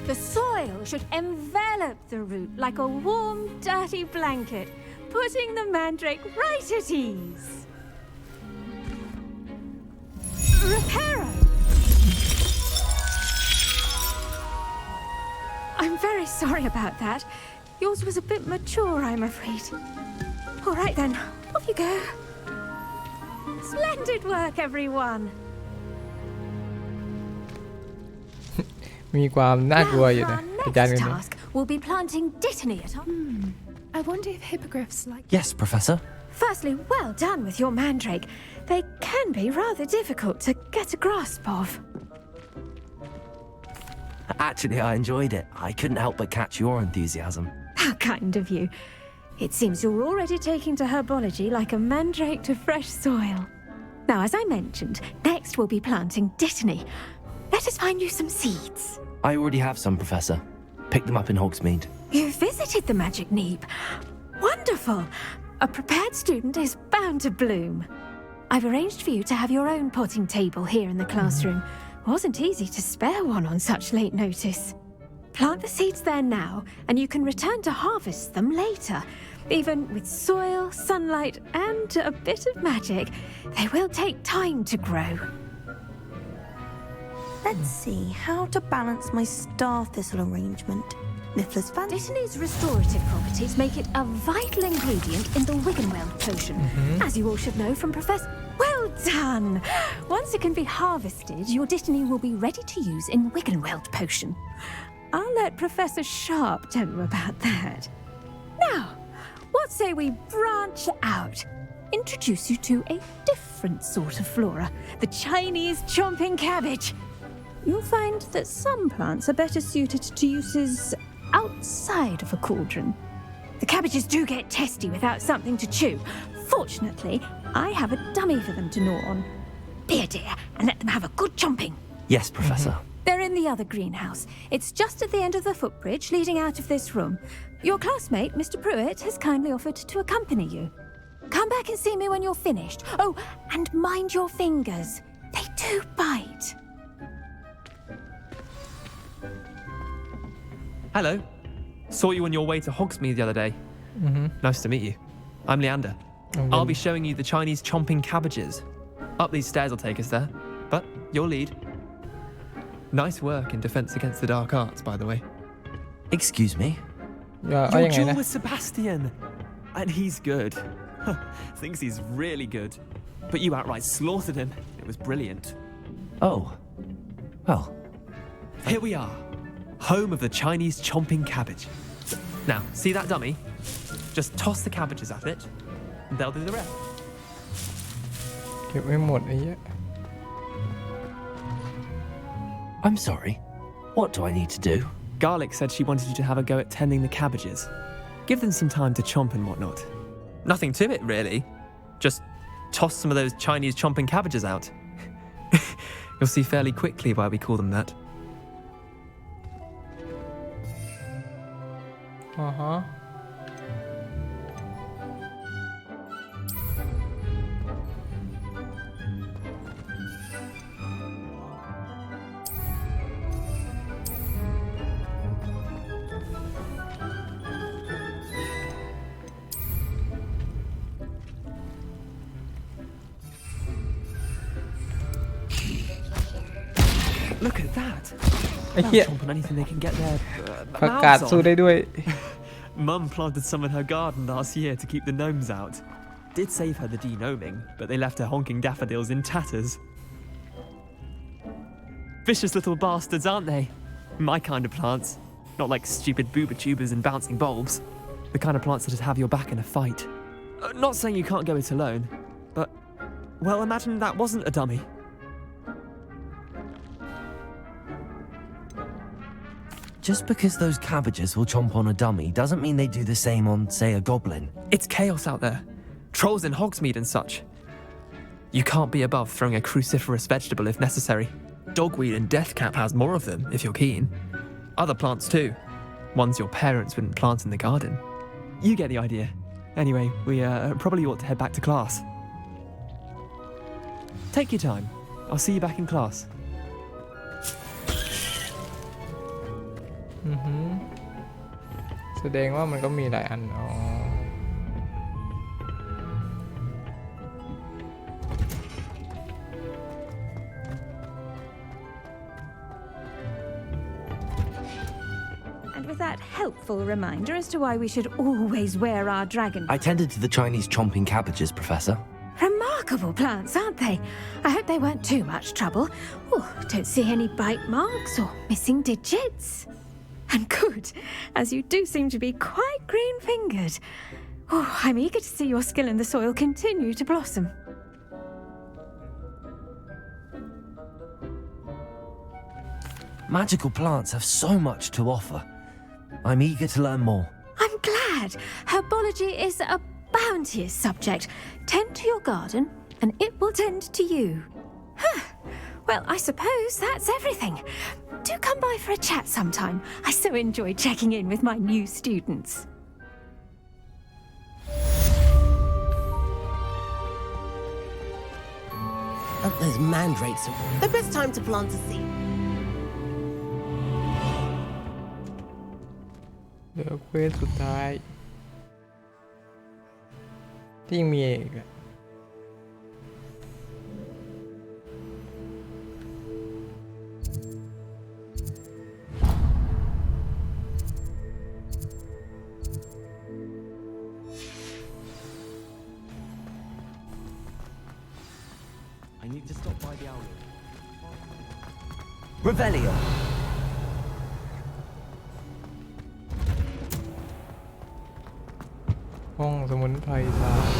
The soil should envelop the root like a warm, dirty blanket, putting the mandrake right at ease. Reparo! I'm very sorry about that. Yours was a bit mature, I'm afraid. All right then, off you go. Splendid work, everyone. มีความน่ากลัวอยู่นะ อาจารย์คน Next นี้ task will be planting dittany at our... I wonder if hippogriffs like... Yes, Professor. Firstly, well done with your mandrake. They can be rather difficult to get a grasp of. Actually, I enjoyed it. I couldn't help but catch your enthusiasm. How kind of you. It seems you're already taking to herbology like a mandrake to fresh soil. Now, as I mentioned, next we'll be planting dittany. Let us find you some seeds. I already have some, Professor. Picked them up in Hogsmeade. You visited the Magic Neep. Wonderful. A prepared student is bound to bloom. I've arranged for you to have your own potting table here in the classroom. Wasn't easy to spare one on such late notice. Plant the seeds there now, and you can return to harvest them later. Even with soil, sunlight, and a bit of magic, they will take time to grow. Let's see how to balance my star thistle arrangement. Niffler's fan. Dittany's restorative properties make it a vital ingredient in the Wiggenweld potion, as you all should know from Professor... Well done! Once it can be harvested, your dittany will be ready to use in Wiggenweld potion. I'll let Professor Sharp tell you about that. Now, what say we branch out? Introduce you to a different sort of flora, the Chinese chomping cabbage. You'll find that some plants are better suited to uses outside of a cauldron. The cabbages do get testy without something to chew. Fortunately, I have a dummy for them to gnaw on. Be a dear and let them have a good chomping. Yes, Professor. They're in the other greenhouse. It's just at the end of the footbridge leading out of this room. Your classmate, Mr. Pruitt, has kindly offered to accompany you. Come back and see me when you're finished. Oh, and mind your fingers. They do bite. Hello. Saw you on your way to Hogsmeade the other day. Nice to meet you. I'm Leander. I'll be showing you the Chinese chomping cabbages. Up these stairs will take us there. But your lead. Nice work in defense against the dark arts, by the way. Excuse me? Your duel with Sebastian. And he's good. Thinks he's really good. But you outright slaughtered him. It was brilliant. Oh. Well. Here we are. Home of the Chinese chomping cabbage. Now, see that dummy? Just toss the cabbages at it, and they'll do the rest. เก็บไม่หมดไอ้เหี้ย I'm sorry. What do I need to do? Garlic said she wanted you to have a go at tending the cabbages. Give them some time to chomp and whatnot. Nothing to it, really. Just toss some of those Chinese chomping cabbages out. You'll see fairly quickly why we call them that. Look at that. ไอ้เหี้ย They'll chomp on anything they can get their ผักกาด mouths สู้ on. ได้ด้วย Mum planted some in her garden last year to keep the gnomes out. Did save her the de-gnoming, but they left her honking daffodils in tatters. Vicious little bastards, aren't they? My kind of plants. Not like stupid booba tubers and bouncing bulbs. The kind of plants that just have your back in a fight. Not saying you can't go it alone, but, well, imagine that wasn't a dummy. Just because those cabbages will chomp on a dummy doesn't mean they do the same on, say, a goblin. It's chaos out there. Trolls in Hogsmeade and such. You can't be above throwing a cruciferous vegetable if necessary. Dogweed and deathcap has more of them, if you're keen. Other plants too. Ones your parents wouldn't plant in the garden. You get the idea. Anyway, we probably ought to head back to class. Take your time. I'll see you back in class. แสดงว่ามันก็มีหลายอันอ๋อ And with that helpful reminder as to why we should always wear our dragon. I tended to the Chinese chomping cabbages, Professor. Remarkable plants, aren't they? I hope they weren't too much trouble. Oh, don't see any bite marks or missing digits. And good, as you do seem to be quite green-fingered. Oh, I'm eager to see your skill in the soil continue to blossom. Magical plants have so much to offer. I'm eager to learn more. I'm glad. Herbology is a bounteous subject. Tend to your garden, and it will tend to you. Huh. Well, I suppose that's everything. Do come by for a chat sometime. I so enjoy checking in with my new students. Those mandrakes are the best time to plant a seed. เหลือเควสสุดท้ายที่ยังมีอีกอะI need to stop by the owl. Revelio. ห้องสมุนไพรศาสตร์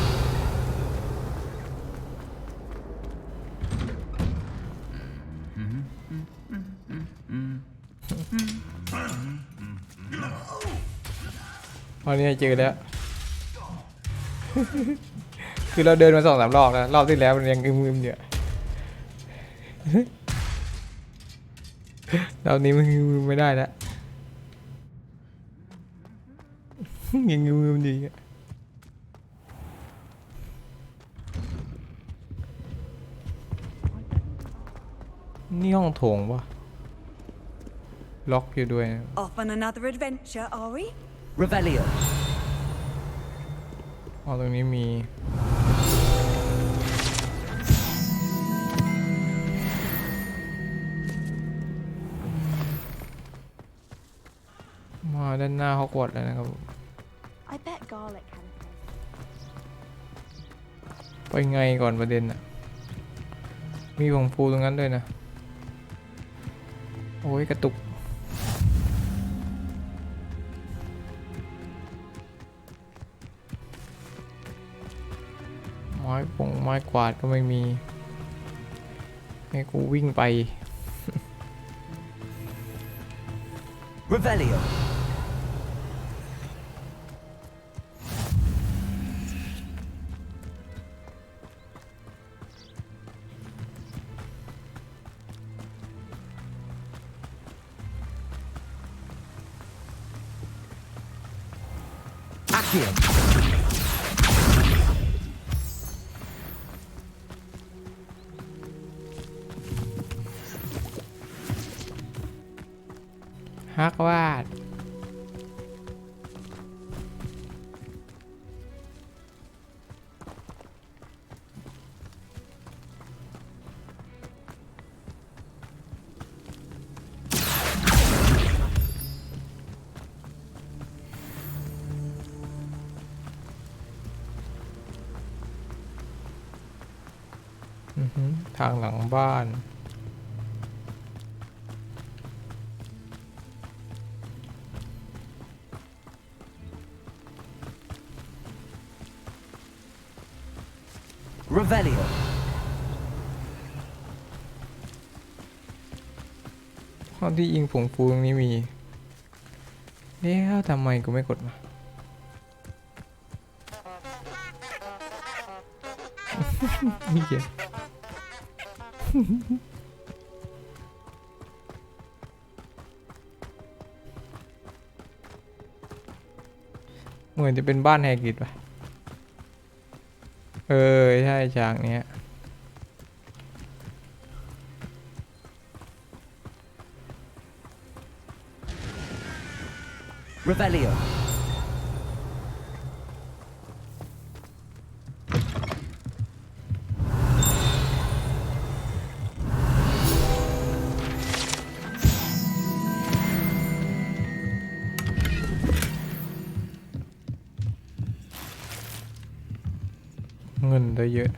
ตอนนี้เจอแล้ว คือเราเดินมา2-3 รอบแล้วรอบที่แล้วมันยังงึมๆอยู่รอบนี้มันงึมไม่ได้แล้ว ยังงึมๆดีอ่ะนี่ห้องโถงปะล็อกอยู่ด้วยนะ Off on another adventure, are we? Revelio. อ๋อตรงนี้มีมาด้านหน้าฮอกวอตส์แล้วนะครับ I bet garlic can ไปไงก่อนประเด็นอ่ะมีผงฟูตรงนั้นด้วยนะโอ้ยกระตุกไม้กวาดก็ไม่มีให้กูวิ่งไป Revelio. Accio. ฮักวาด ทางหลังบ้านRevelio. ห้องที่ยิงผงฟูตรงนี้มีแล้วทำไมกูไม่กดมา นี่เกียเหมือนจะเป็นบ้านแฮกิดป่ะใช่ฉากเนี้ยRevelio.เงินได้เยอะ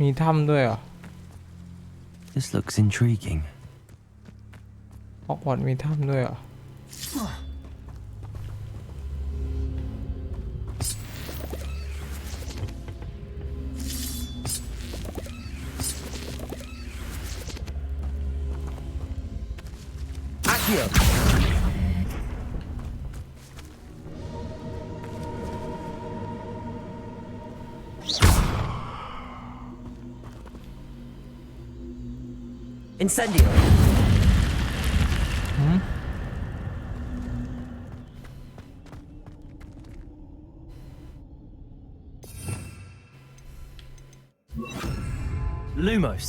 มีถ้ำด้วยเหรอ This looks intriguing. ฮอกวอตส์มีถ้ำด้วยเหรอ Accio. Incendio. Lumos.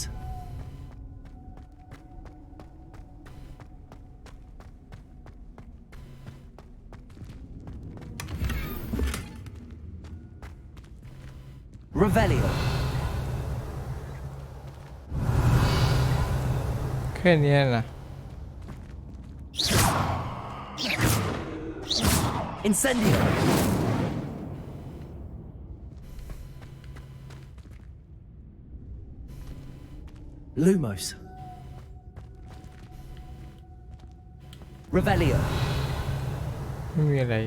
Revelio. แค่นี้นะ Incendio. Lumos. Revelio. ไม่มีอะไร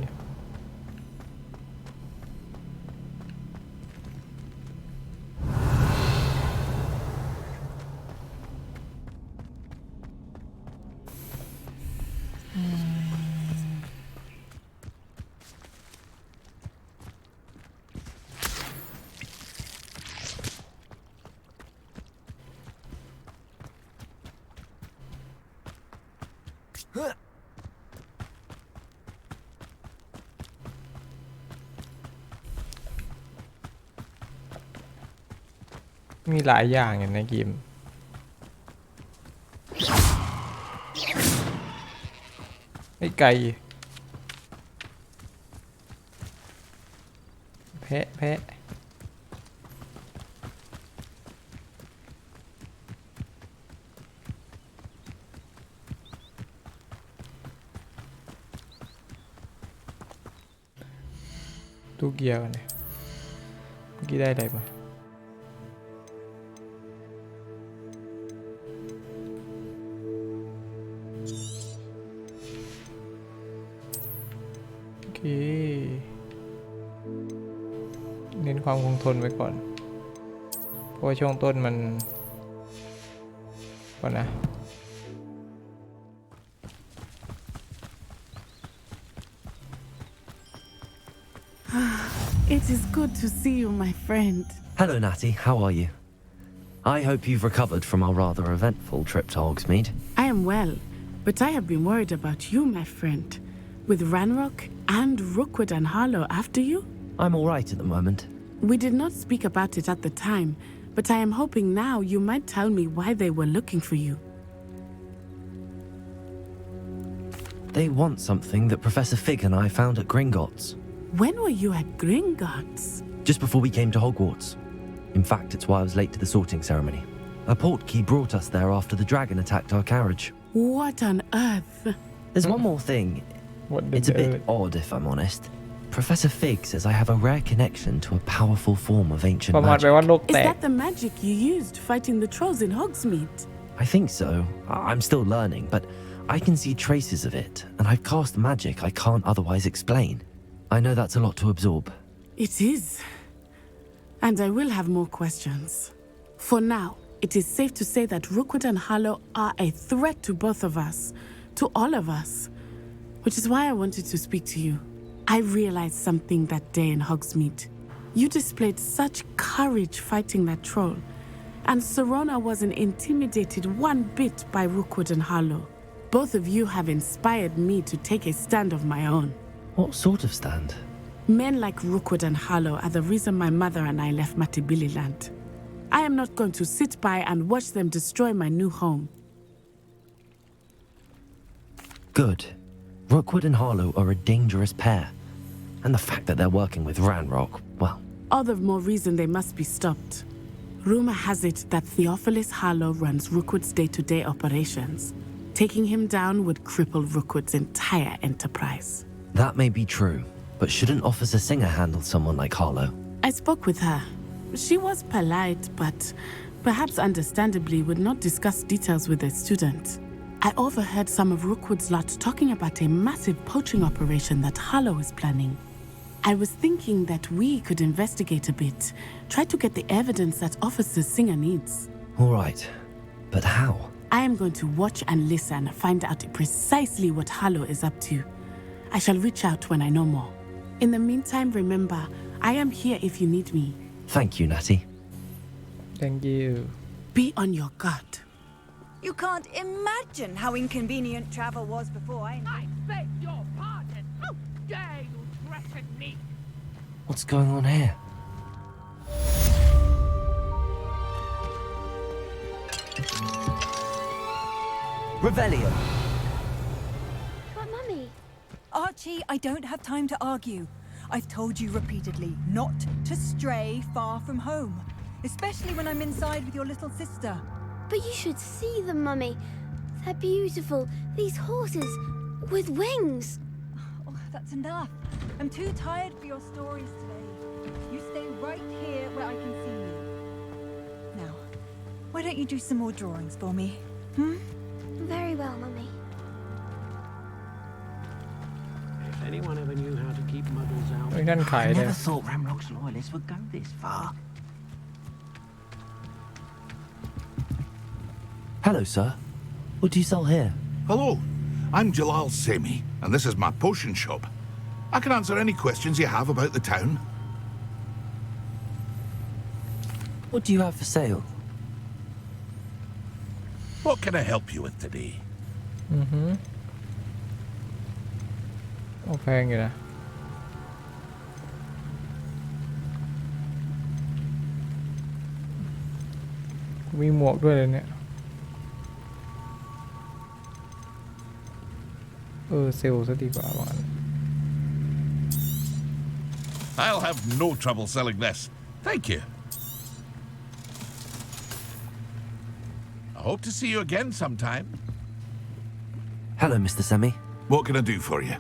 มีหลายอย่างอยู่ในเกมไอ้ไก่แพะตู้เกียร์กันเนี่ยเมื่อกี้ได้อะไรมาเน้นความคงทนไว้ก่อนเพราะว่าช่วงต้นมันก่อนนะ It is good to see you, my friend. Hello, Natty. How are you? I hope you've recovered from our rather eventful trip to Hogsmeade. I am well, but I have been worried about you, my friend. With Ranrock and Rookwood and Harlow after you? I'm all right at the moment. We did not speak about it at the time, but I am hoping now you might tell me why they were looking for you. They want something that Professor Fig and I found at Gringotts. When were you at Gringotts? Just before we came to Hogwarts. In fact, it's why I was late to the sorting ceremony. A portkey brought us there after the dragon attacked our carriage. What on earth? There's one more thing. It's a bit odd, if I'm honest. Professor Fig says I have a rare connection to a powerful form of ancient ประมาณ magic. แปลว่าโลก Is แตก that the magic you used fighting the trolls in Hogsmeade? I think so. I'm still learning, but I can see traces of it, and I've cast magic I can't otherwise explain. I know that's a lot to absorb. It is. And I will have more questions. For now, it is safe to say that Rookwood and Harlow are a threat to both of us, to all of us, which is why I wanted to speak to you. I realized something that day in Hogsmeade. You displayed such courage fighting that troll, and Serona wasn't intimidated one bit by Rookwood and Harlow. Both of you have inspired me to take a stand of my own. What sort of stand? Men like Rookwood and Harlow are the reason my mother and I left Matibili land. I am not going to sit by and watch them destroy my new home. Good. Rookwood and Harlow are a dangerous pair. And the fact that they're working with Ranrock, well... All the more reason they must be stopped. Rumor has it that Theophilus Harlow runs Rookwood's day-to-day operations. Taking him down would cripple Rookwood's entire enterprise. That may be true, but shouldn't Officer Singer handle someone like Harlow? I spoke with her. She was polite, but perhaps understandably would not discuss details with a student. I overheard some of Rookwood's lot talking about a massive poaching operation that Harlow is planning. I was thinking that we could investigate a bit, try to get the evidence that Officer Singer needs. All right, but how? I am going to watch and listen, find out precisely what Harlow is up to. I shall reach out when I know more. In the meantime, remember, I am here if you need me. Thank you, Natty. Thank you. Be on your guard. You can't imagine how inconvenient travel was before I beg your pardon. How dare you threaten me? What's going on here? Revelio. But Mummy... Archie, I don't have time to argue. I've told you repeatedly not to stray far from home, especially when I'm inside with your little sister. But you should see them, Mummy. They're beautiful. These horses with wings. Oh, that's enough. I'm too tired for your stories today. You stay right here where I can see you. Now, why don't you do some more drawings for me? Very well, Mummy. If anyone ever knew how to keep muddles out... นั่นขาย I เลย never thought Ramrock's loyalists would go this far. Hello, sir. What do you sell here? Hello, I'm Jalal Semi, and this is my potion shop. I can answer any questions you have about the town. What do you have for sale? What can I help you with today? โอ้แพงอยู่นะมีหมวกด้วยเลยเนี่ยเซลล์ซะดีกว่าวัน I'll have no trouble selling this. Thank you. I hope to see you again sometime. Hello, Mr. Semi. What can I do for you?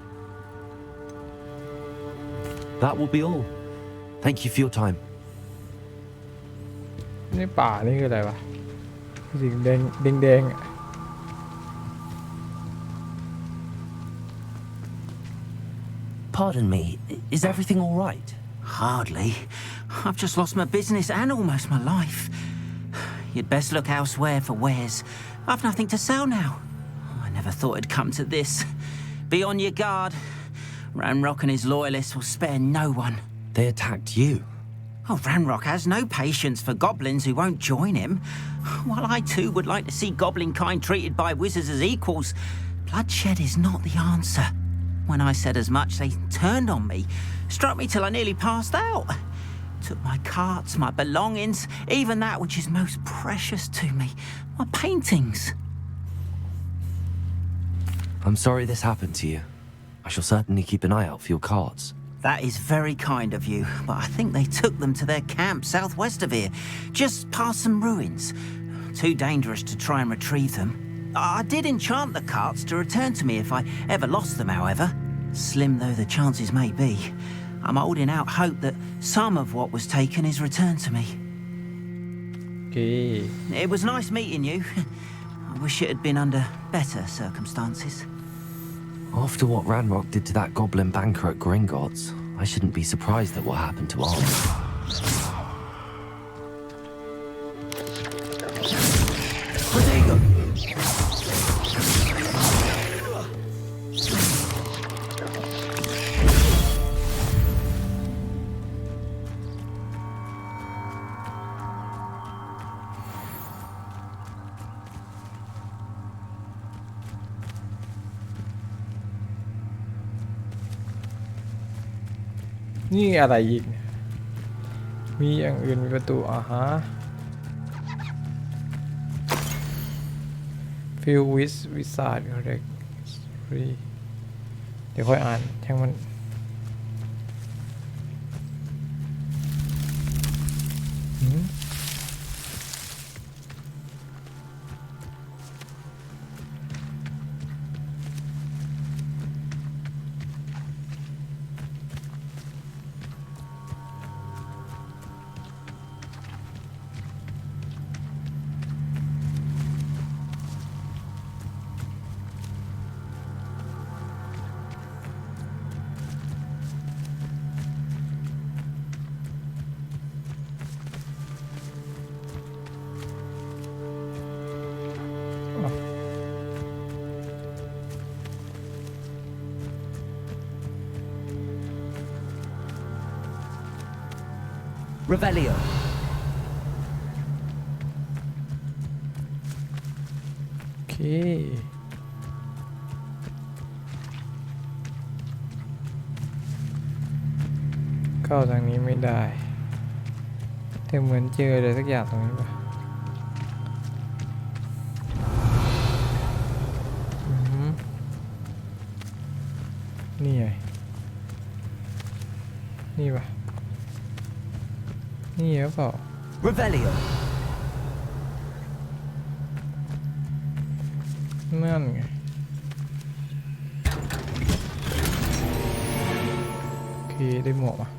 That will be all. Thank you for your time. นี่ป่านี่คืออะไรวะสีแดงแดง Pardon me, is everything all right? Hardly. I've just lost my business and almost my life. You'd best look elsewhere for wares. I've nothing to sell now. I never thought it'd come to this. Be on your guard. Ranrock and his loyalists will spare no one. They attacked you. Oh, Ranrock has no patience for goblins who won't join him. While I too would like to see goblin kind treated by wizards as equals, bloodshed is not the answer. When I said as much, they turned on me, struck me till I nearly passed out. Took my carts, my belongings, even that which is most precious to me, my paintings. I'm sorry this happened to you. I shall certainly keep an eye out for your carts. That is very kind of you, but I think they took them to their camp southwest of here, just past some ruins. Too dangerous to try and retrieve them. I did enchant the carts to return to me if I ever lost them, however. Slim though the chances may be, I'm holding out hope that some of what was taken is returned to me. Okay. It was nice meeting you. I wish it had been under better circumstances. After what Ranrock did to that goblin banker at Gringotts, I shouldn't be surprised at what happened to Arnold.นี่อะไรอีกมีอย่างอื่นมีประตูฮะ Fill with wizard correct เดี๋ยวค่อยอ่านช่างมันRevelio. โอเคเข้าทางนี้ไม่ได้แต่เหมือนเจออะไรสักอย่างตรงนี้ป่ะนี่ไงนี่ป่ะนี่หรือเปล่า Revelio. นั่นไงโอเคได้หมวกอ่ะ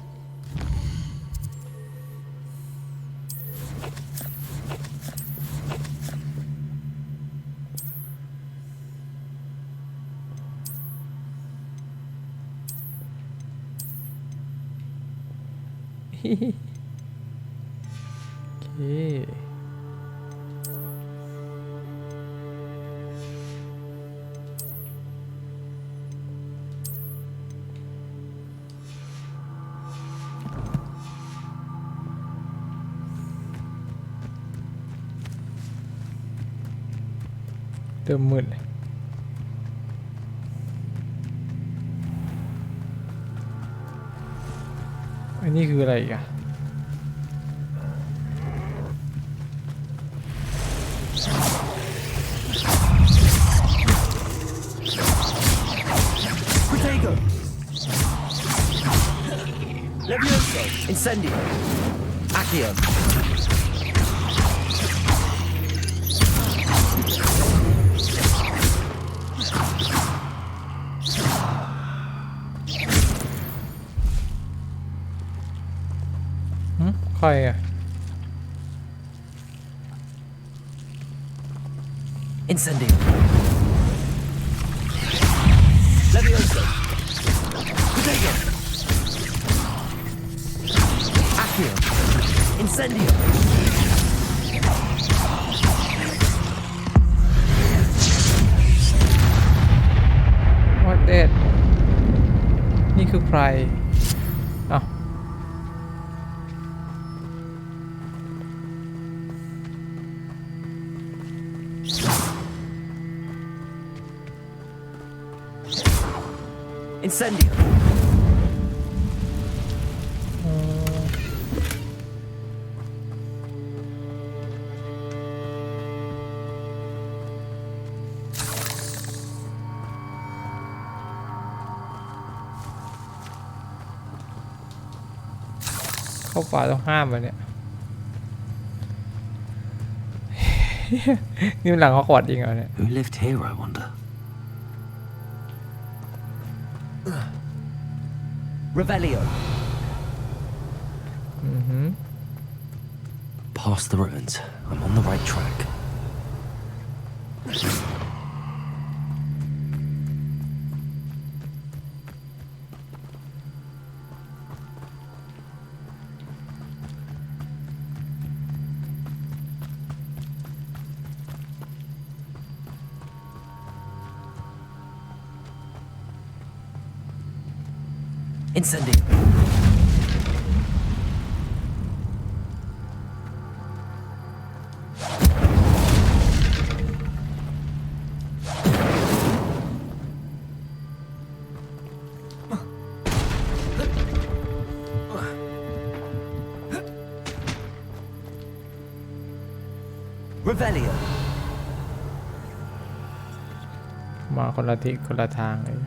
โอเคเติมมืดเลยอันนี้คืออะไรอีกอะProtego. Levioso. Incendio. Accio.ใครอ่ะ Incendio. Levioso. Protego. Accio. Incendio. What that นี่คือใครอ้าวIncendio. เข้าป่าต้องห้ามมันเนี่ย นี่มันหลังเขาขวดจริงเหรอเนี่ย Who lived here, I wonder? Revelio. Past the ruins. I'm on the right track. Incendio. Revelio. มาคนละทิศคนละทางเลย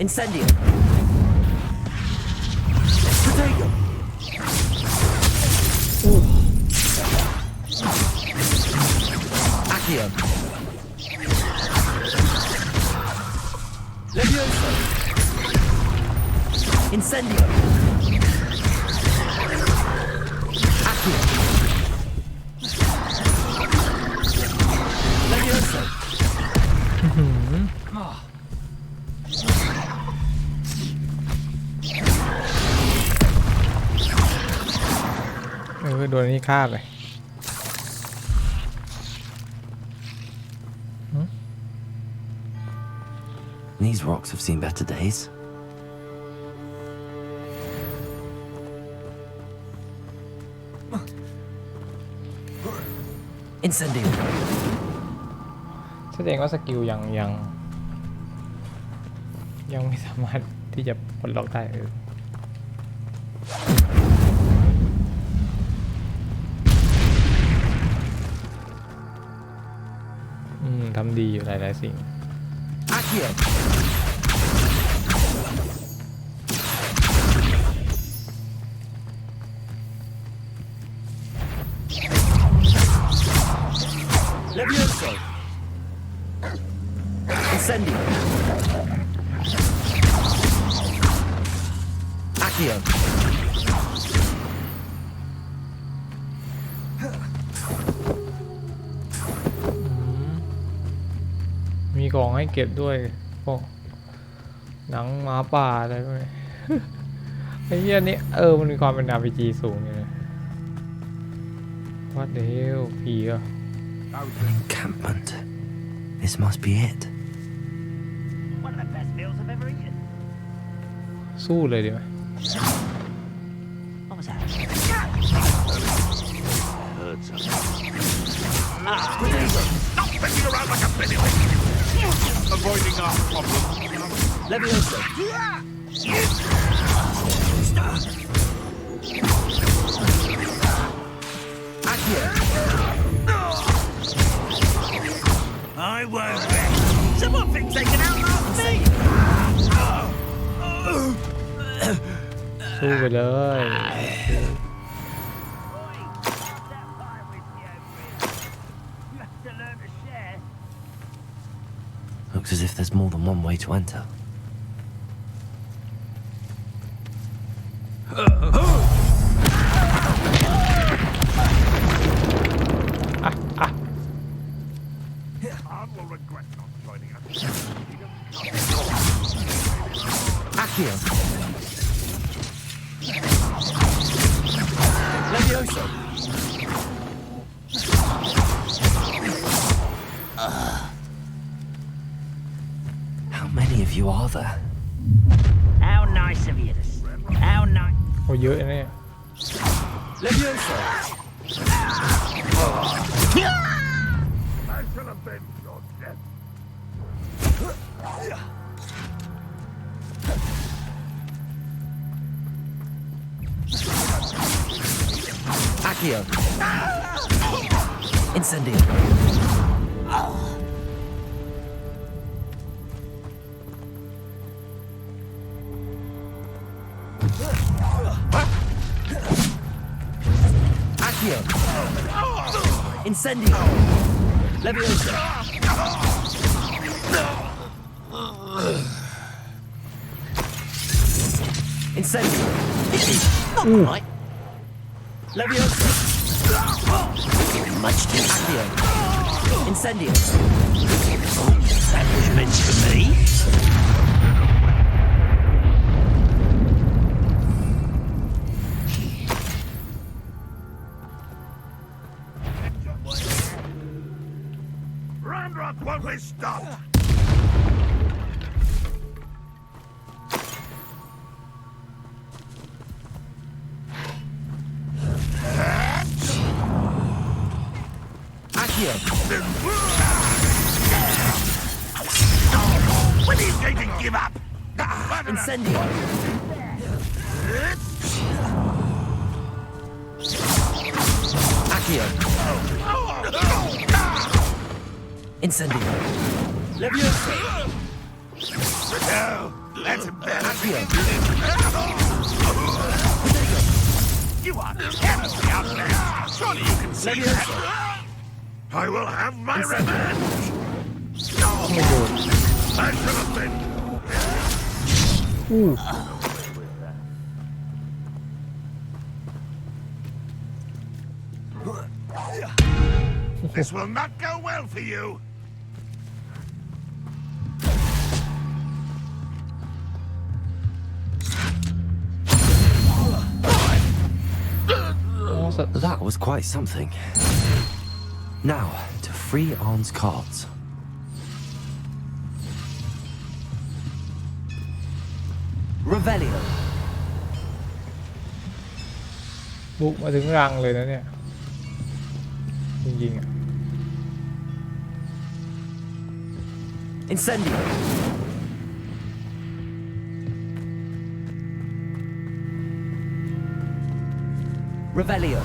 Incendio. Protego. Accio. Levioso. Incendio. Accio. Levioso.โดนนี่ฆ่าไป These rocks have seen better days. Incendio. แสดงว่าสกิลยังไม่สามารถที่จะปลดล็อกได้ทำดีอยู่หลายๆสิ่ง Accio. Levioso. Incendio. Accio. มีของให้เก็บด้วยพวกหนังหมาป่าอะไรพวกนี้ ไอ้เหี้ยนี่มันมีความเป็น RPG สูงเลย What the hell ผีอ่ะ Encampment. This must be it. One of the best meals I've ever eaten. สู้เลยดีไหม What was that? Heard something. Stop messing around like a pennyweight. Avoiding our problem. Levioso. Accio. I won't bet. Someone thinks they can outlast me. สู้ไปเลย Looks as if there's more than one way to enter. Accio. Levioso. How many of you are there? How nice of you to How nice. โอ้เยอะนะเนี่ย Levioso. I shall avenge your death. Accio. Incendio. Incendio! Leviosa! Incendio! Not quite. Leviosa! Much too Accio! Incendio! That was meant for me. Round won't be stopped. Accio! When are you going to give up? Incendio! Accio! Incendio! Leviosa! No, that's embarrassing. You are terribly out there. Surely you can see that. I will have my revenge. I should have been. This will not go well for you. That was quite something. Now, to free Arn's cards. Revelio. บุกมาถึงรังเลยนะเนี่ยจริงๆอ่ะ Incendio! Revelio!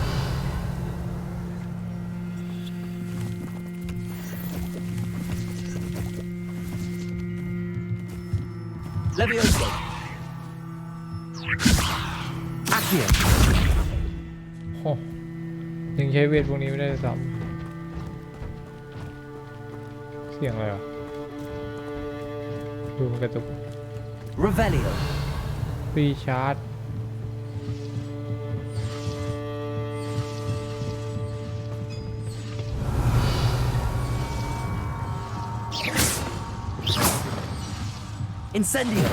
Leviosa! Accio! โอ้ยังใช้เวทพวกนี้ไม่ได้ซ้ำเสียงอะไรอ่ะดูมันกระตุก Revelio! ฟรีชาร์จ Incendio!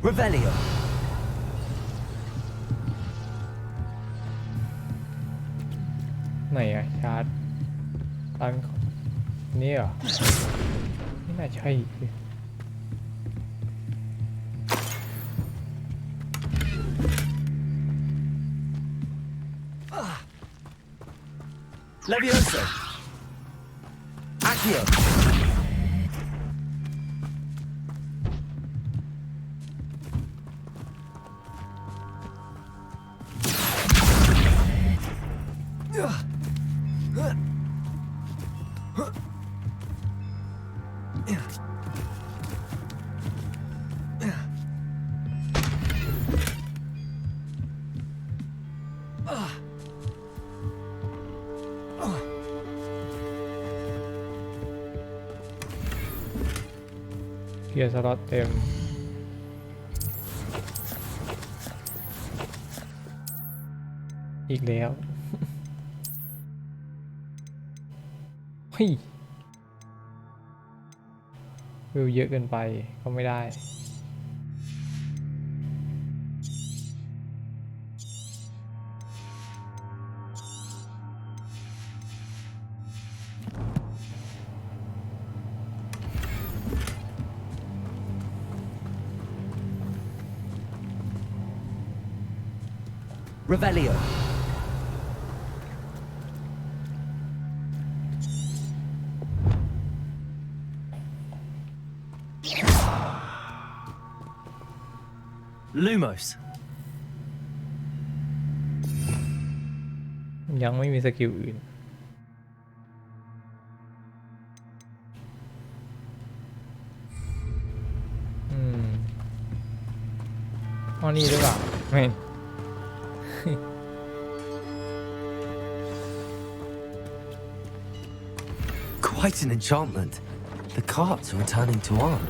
Revelio! ไหนอะชาร์จอันนี้เหรอไม่น่าใช่สิ Leviosa! Accio!เคลียร์สล็อตเต็มอีกแล้ว เฮ้ยวิวเยอะเกินไปก็ไม่ได้ Revelio! Lumos! ยังไม่มีสกิลอื่น อนี่หรือเปล่าไม่ Quite an enchantment. The carts are returning to Arn.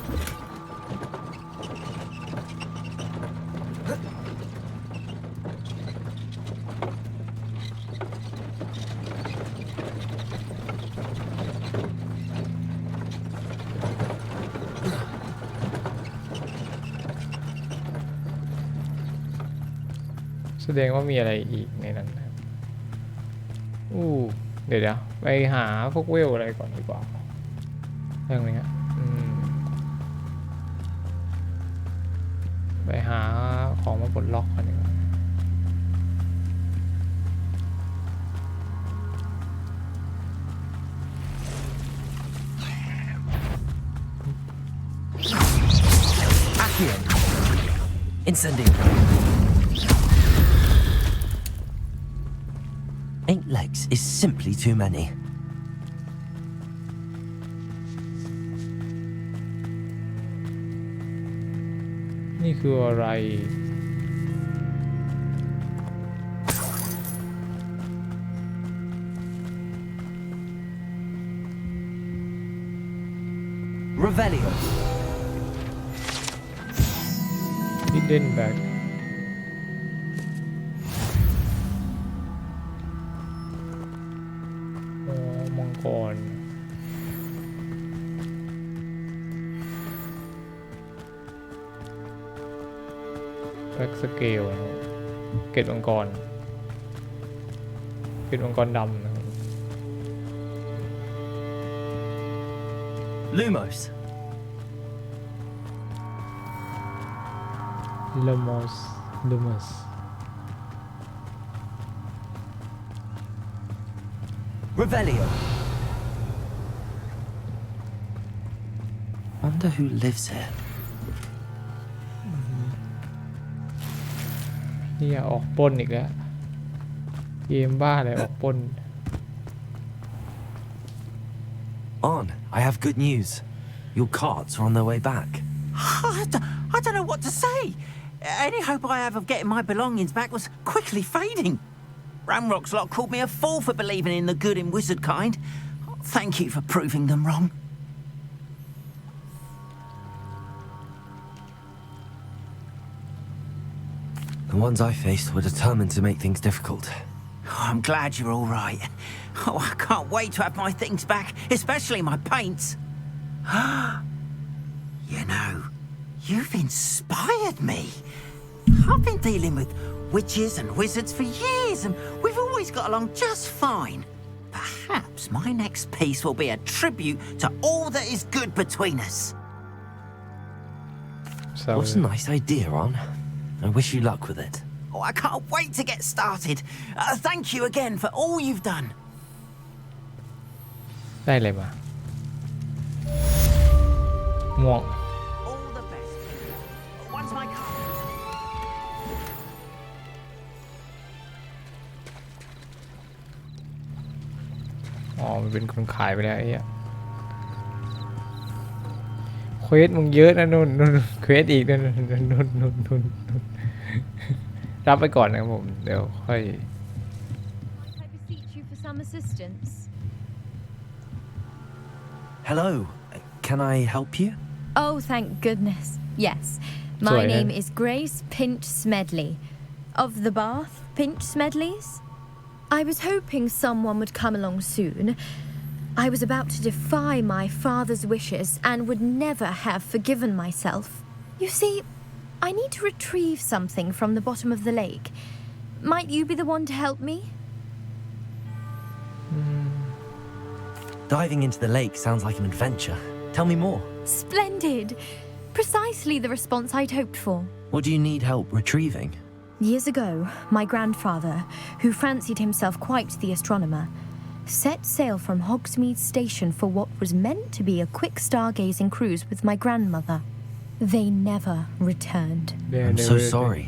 แสดงว่ามีอะไรอีกในนั้นนะครับเดี๋ยวไปหาพวกเวลอะไรก่อนดีกว่าเรื่องนี้ไปหาของมาปลดล็อกก่อนดีกว่าIncendiary. 8 legs is simply too many. นี่คืออะไร Revelio. Hidden bag. มังกรแบ็กสเกลเกล็ดมังกรดำนะครับ Lumos. Lumos. Revelio. Wonder who lives here. นี่ออกปล้นอีกแล้วเกมบ้าอะไรออกปล้น On, I have good news. Your carts are on their way back. I don't know what to say. Any hope I have of getting my belongings back was quickly fading. Ramrock's lot called me a fool for believing in the good in wizard kind. Thank you for proving them wrong. The ones I faced were determined to make things difficult. Oh, I'm glad you're all right. Oh, I can't wait to have my things back, especially my paints. You know, you've inspired me. I've been dealing with witches and wizards for years, and we've always got along just fine. Perhaps my next piece will be a tribute to all that is good between us. What a nice idea, Ron. I wish you luck with it. Oh, I can't wait to get started. Thank you again for all you've done. ได้เลยมาม่วง All the best. Once my car. มันเป็นคนขายไปแล้วไอ้เหี้ยเควสมึงเยอะนะนุ่นเควสอีกนุ่นรับไปก่อนนะครับผมเดี๋ยวค่อย I beseech you for some assistance. Hello. Can I help you? Oh, thank goodness. Yes. My name is Grace Pinch Smedley. Of the Bath Pinch Smedleys? I was hoping someone would come along soon. I was about to defy my father's wishes and would never have forgiven myself. You see, I need to retrieve something from the bottom of the lake. Might you be the one to help me? Diving into the lake sounds like an adventure. Tell me more. Splendid! Precisely the response I'd hoped for. What do you need help retrieving? Years ago, my grandfather, who fancied himself quite the astronomer, set sail from Hogsmeade Station for what was meant to be a quick stargazing cruise with my grandmother. They never returned. I'm so sorry.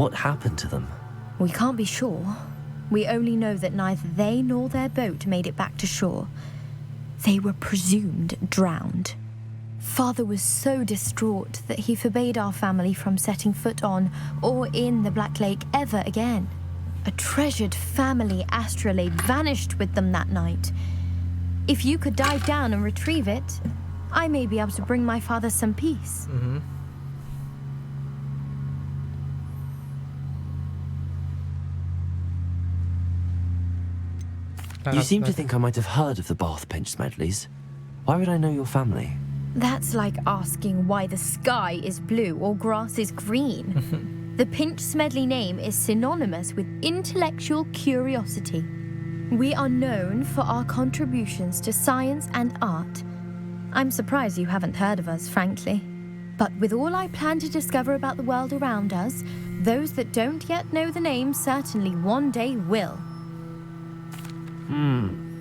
What happened to them? We can't be sure. We only know that neither they nor their boat made it back to shore. They were presumed drowned. Father was so distraught that he forbade our family from setting foot on or in the Black Lake ever again. A treasured family astrolabe vanished with them that night. If you could dive down and retrieve it, I may be able to bring my father some peace. You seem to think I might have heard of the Bath Pinch Smedleys. Why would I know your family? That's like asking why the sky is blue or grass is green. The Pinch Smedley name is synonymous with intellectual curiosity. We are known for our contributions to science and art. I'm surprised you haven't heard of us, frankly. But with all I plan to discover about the world around us, those that don't yet know the name certainly one day will.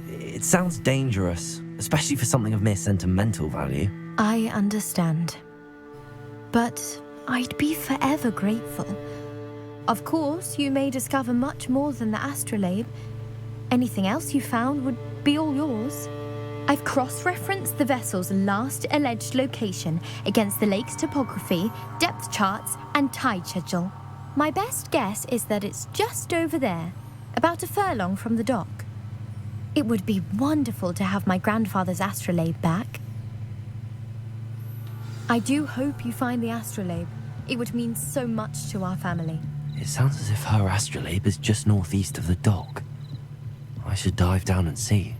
It sounds dangerous, especially for something of mere sentimental value. I understand. But I'd be forever grateful. Of course, you may discover much more than the astrolabe. Anything else you found would be all yours. I've cross-referenced the vessel's last alleged location against the lake's topography, depth charts, and tide schedule. My best guess is that it's just over there, about a furlong from the dock. It would be wonderful to have my grandfather's astrolabe back. I do hope you find the astrolabe. It would mean so much to our family. It sounds as if her astrolabe is just northeast of the dock. I should dive down and see.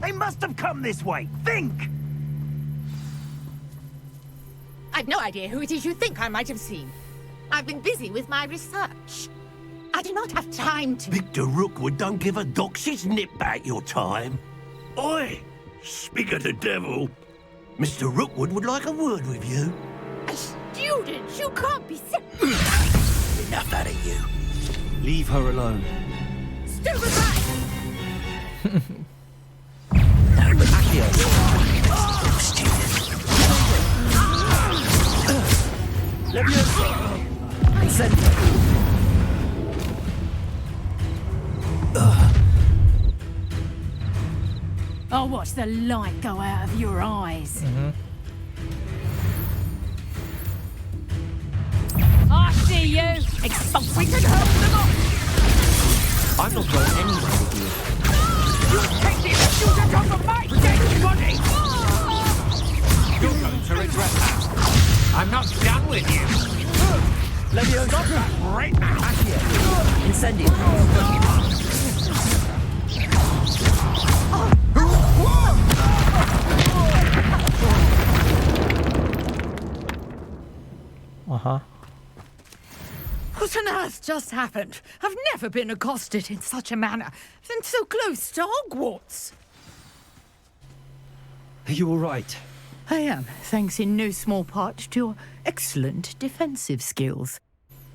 They must have come this way. Think! I've no idea who it is you think I might have seen. I've been busy with my research. I do not have time to... Victor Rookwood don't give a doxy's nip back your time. Oi! Speak of the devil. Mr. Rookwood would like a word with you. A student? You can't be sick. Enough out of you. Leave her alone. Stupid right! I'll watch the light go out of your eyes. I see you. We can hold them off. I'm not going anywhere with you. You take this student off of my dead body! You're going to regret that. I'm not done with you. Stop that right now! Incendio. What on earth just happened? I've never been accosted in such a manner, and so close to Hogwarts. Are you all right? I am, thanks in no small part to your excellent defensive skills.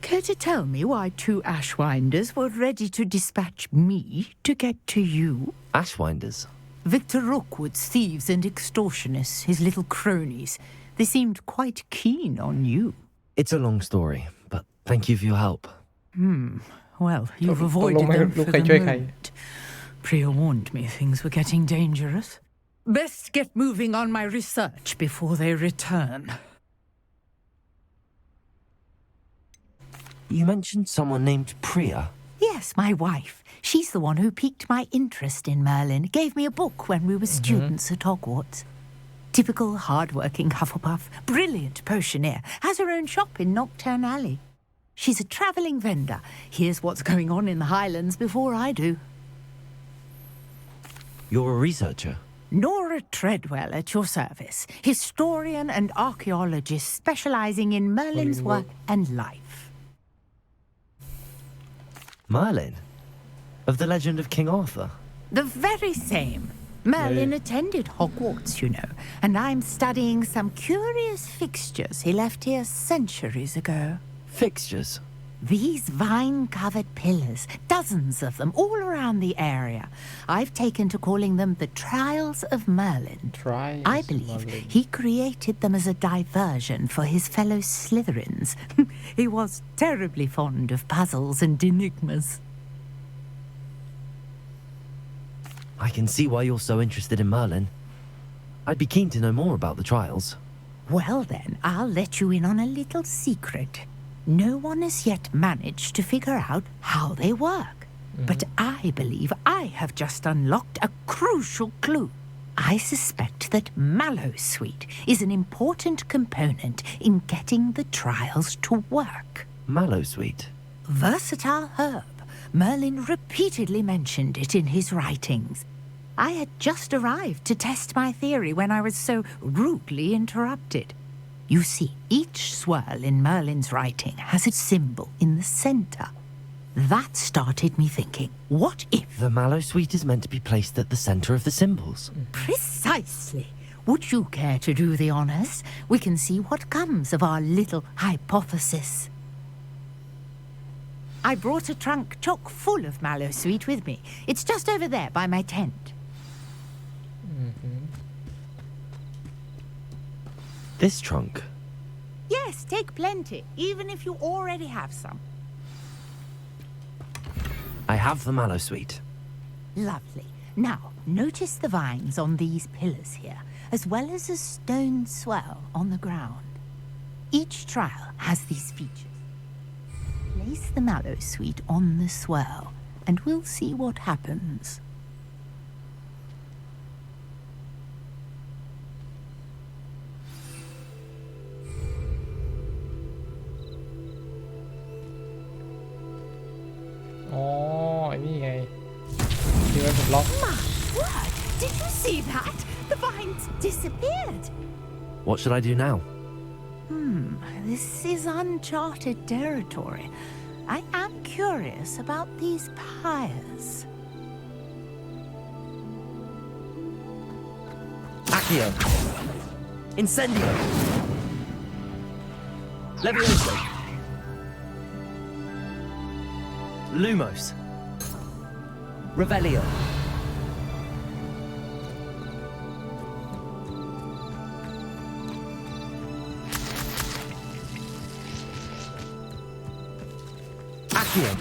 Care to tell me why two Ashwinders were ready to dispatch me to get to you? Ashwinders? Victor Rookwood's thieves and extortionists, his little cronies. They seemed quite keen on you. It's a long story, but thank you for your help. Well, you've avoided them for the moment. Priya warned me things were getting dangerous. Best get moving on my research before they return. You mentioned someone named Priya. Yes, my wife. She's the one who piqued my interest in Merlin. Gave me a book when we were students at Hogwarts. Typical hard-working Hufflepuff, brilliant potioneer, has her own shop in Knockturn Alley. She's a travelling vendor. Hears what's going on in the Highlands before I do. You're a researcher? Nora Treadwell at your service. Historian and archaeologist specialising in Merlin's work and life. Merlin? Of the legend of King Arthur? The very same. Merlin attended Hogwarts, you know, and I'm studying some curious fixtures he left here centuries ago. Fixtures? These vine-covered pillars, dozens of them, all around the area. I've taken to calling them the Trials of Merlin. I believe he created them as a diversion for his fellow Slytherins. He was terribly fond of puzzles and enigmas. I can see why you're so interested in Merlin. I'd be keen to know more about the trials. Well then, I'll let you in on a little secret. No one has yet managed to figure out how they work. But I believe I have just unlocked a crucial clue. I suspect that mallowsweet is an important component in getting the trials to work. Mallowsweet? Versatile herb. Merlin repeatedly mentioned it in his writings. I had just arrived to test my theory when I was so rudely interrupted. You see, each swirl in Merlin's writing has a symbol in the center. That started me thinking, what if... The mallowsweet is meant to be placed at the center of the symbols. Precisely. Would you care to do the honors? We can see what comes of our little hypothesis. I brought a trunk chock full of mallowsweet with me. It's just over there by my tent. This trunk? Yes, take plenty, even if you already have some. I have the mallowsweet. Lovely. Now, notice the vines on these pillars here, as well as a stone swell on the ground. Each trial has these features. Place the mallowsweet on the swell, and we'll see what happens. My word! Did you see that? The vines disappeared. What should I do now? This is uncharted territory. I am curious about these pyres. Accio. Incendio. Levioso. Lumos. Revelio. Accio.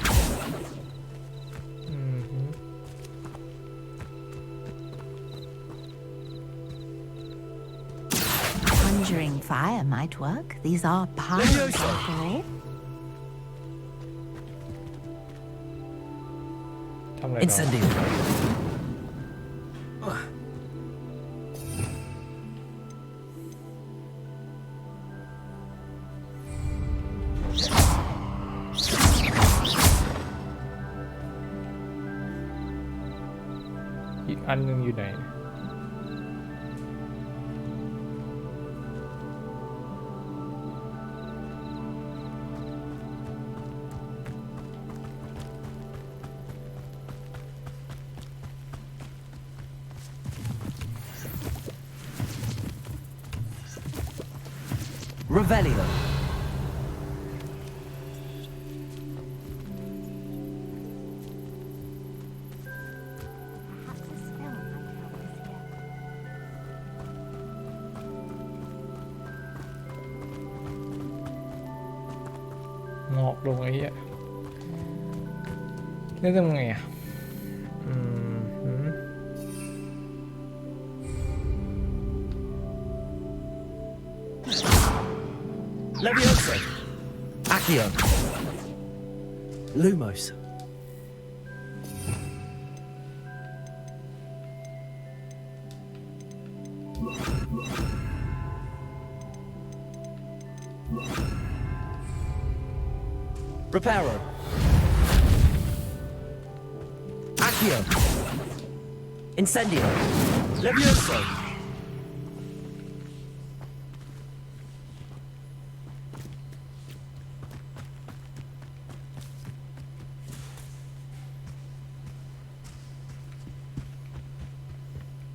Conjuring fire might work. These are pyres after all. Incendio.อีกอันหนึงอยู่ไหน Revelio.งอกลงไอ้เหี้ยเล่นทำไงอ่ะLevioso. Accio. Lumos. Reparo. Accio. Incendio. Levioso.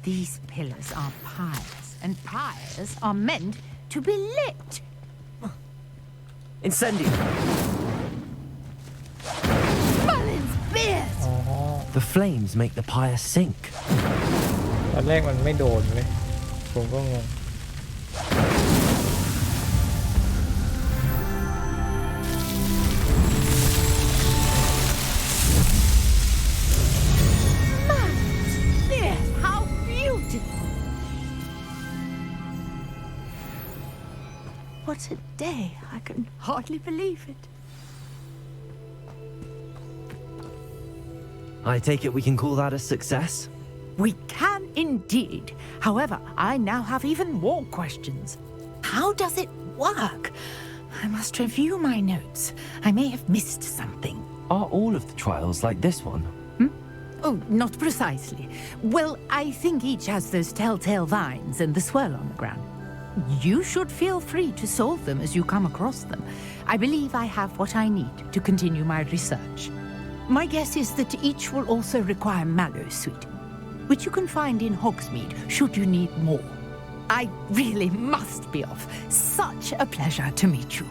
These pillars are pyres, and pyres are meant to be lit. Incendio. Merlin's beard! The flames make the pyre sink. ตอนแรกมันไม่โดนเลยผมก็งง Merlin's beard! How beautiful! What a day. I can hardly believe it. I take it we can call that a success? We can indeed. However, I now have even more questions. How does it work? I must review my notes. I may have missed something. Are all of the trials like this one? Oh, not precisely. Well, I think each has those telltale vines and the swirl on the ground. You should feel free to solve them as you come across them. I believe I have what I need to continue my research. My guess is that each will also require mallow sweet, which you can find in Hogsmeade should you need more. I really must be off. Such a pleasure to meet you.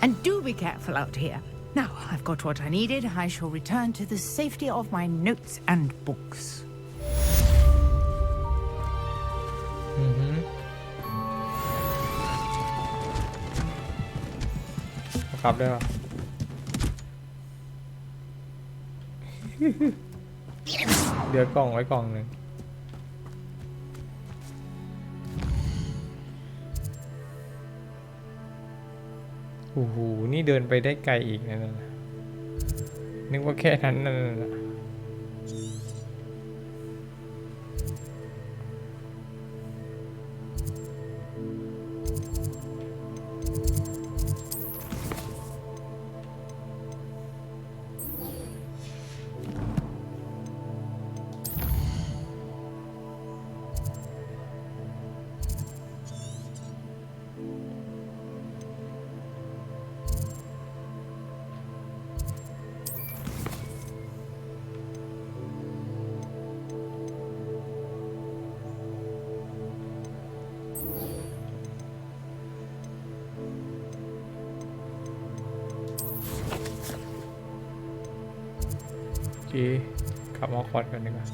And do be careful out here. Now I've got what I needed. I shall return to the safety of my notes and books. ครับได้ป่ะ เดี๋ยวกล่องไว้กล่องหนึ่งโอ้โหนี่เดินไปได้ไกลอีกนะนึกว่าแค่นั้นน่ะขับมาคอร์ดกันดีกว่า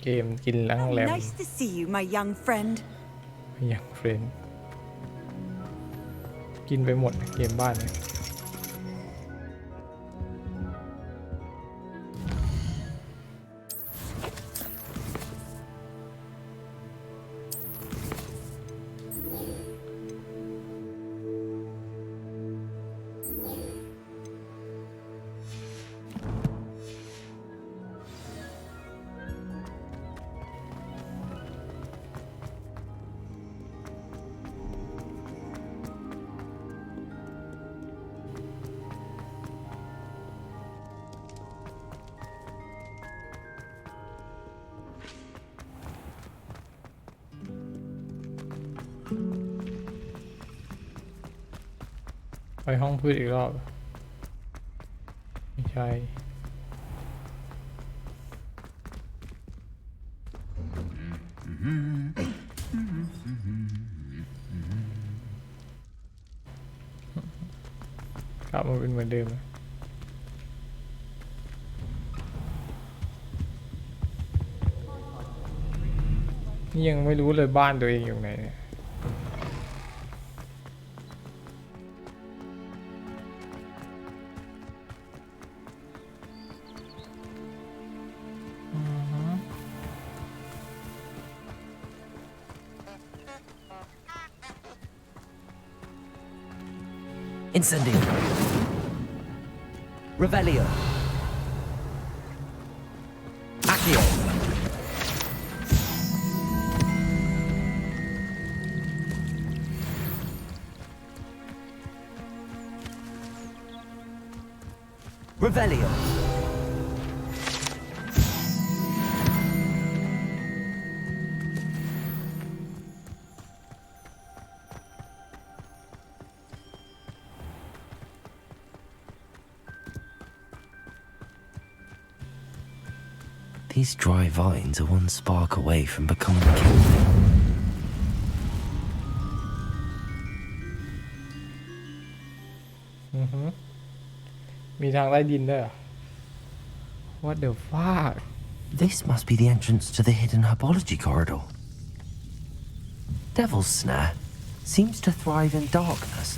เกมกินล้างแรม Nice to see you, my young friend. young friend กินไปหมดเกมบ้านเนี่ยไปห้องพืชอีกรอบไม่ใช่กลับมาเป็นเหมือนเดิมนี่ยังไม่รู้เลยบ้านตัวเองอยู่ไหนเนี่ยIncendio. Revelio. Accio. Revelio. These dry vines are one spark away from becoming kindling. มีทางใต้ดินด้วย What the fuck This must be the entrance to the hidden herbology corridor. Devil's Snare seems to thrive in darkness.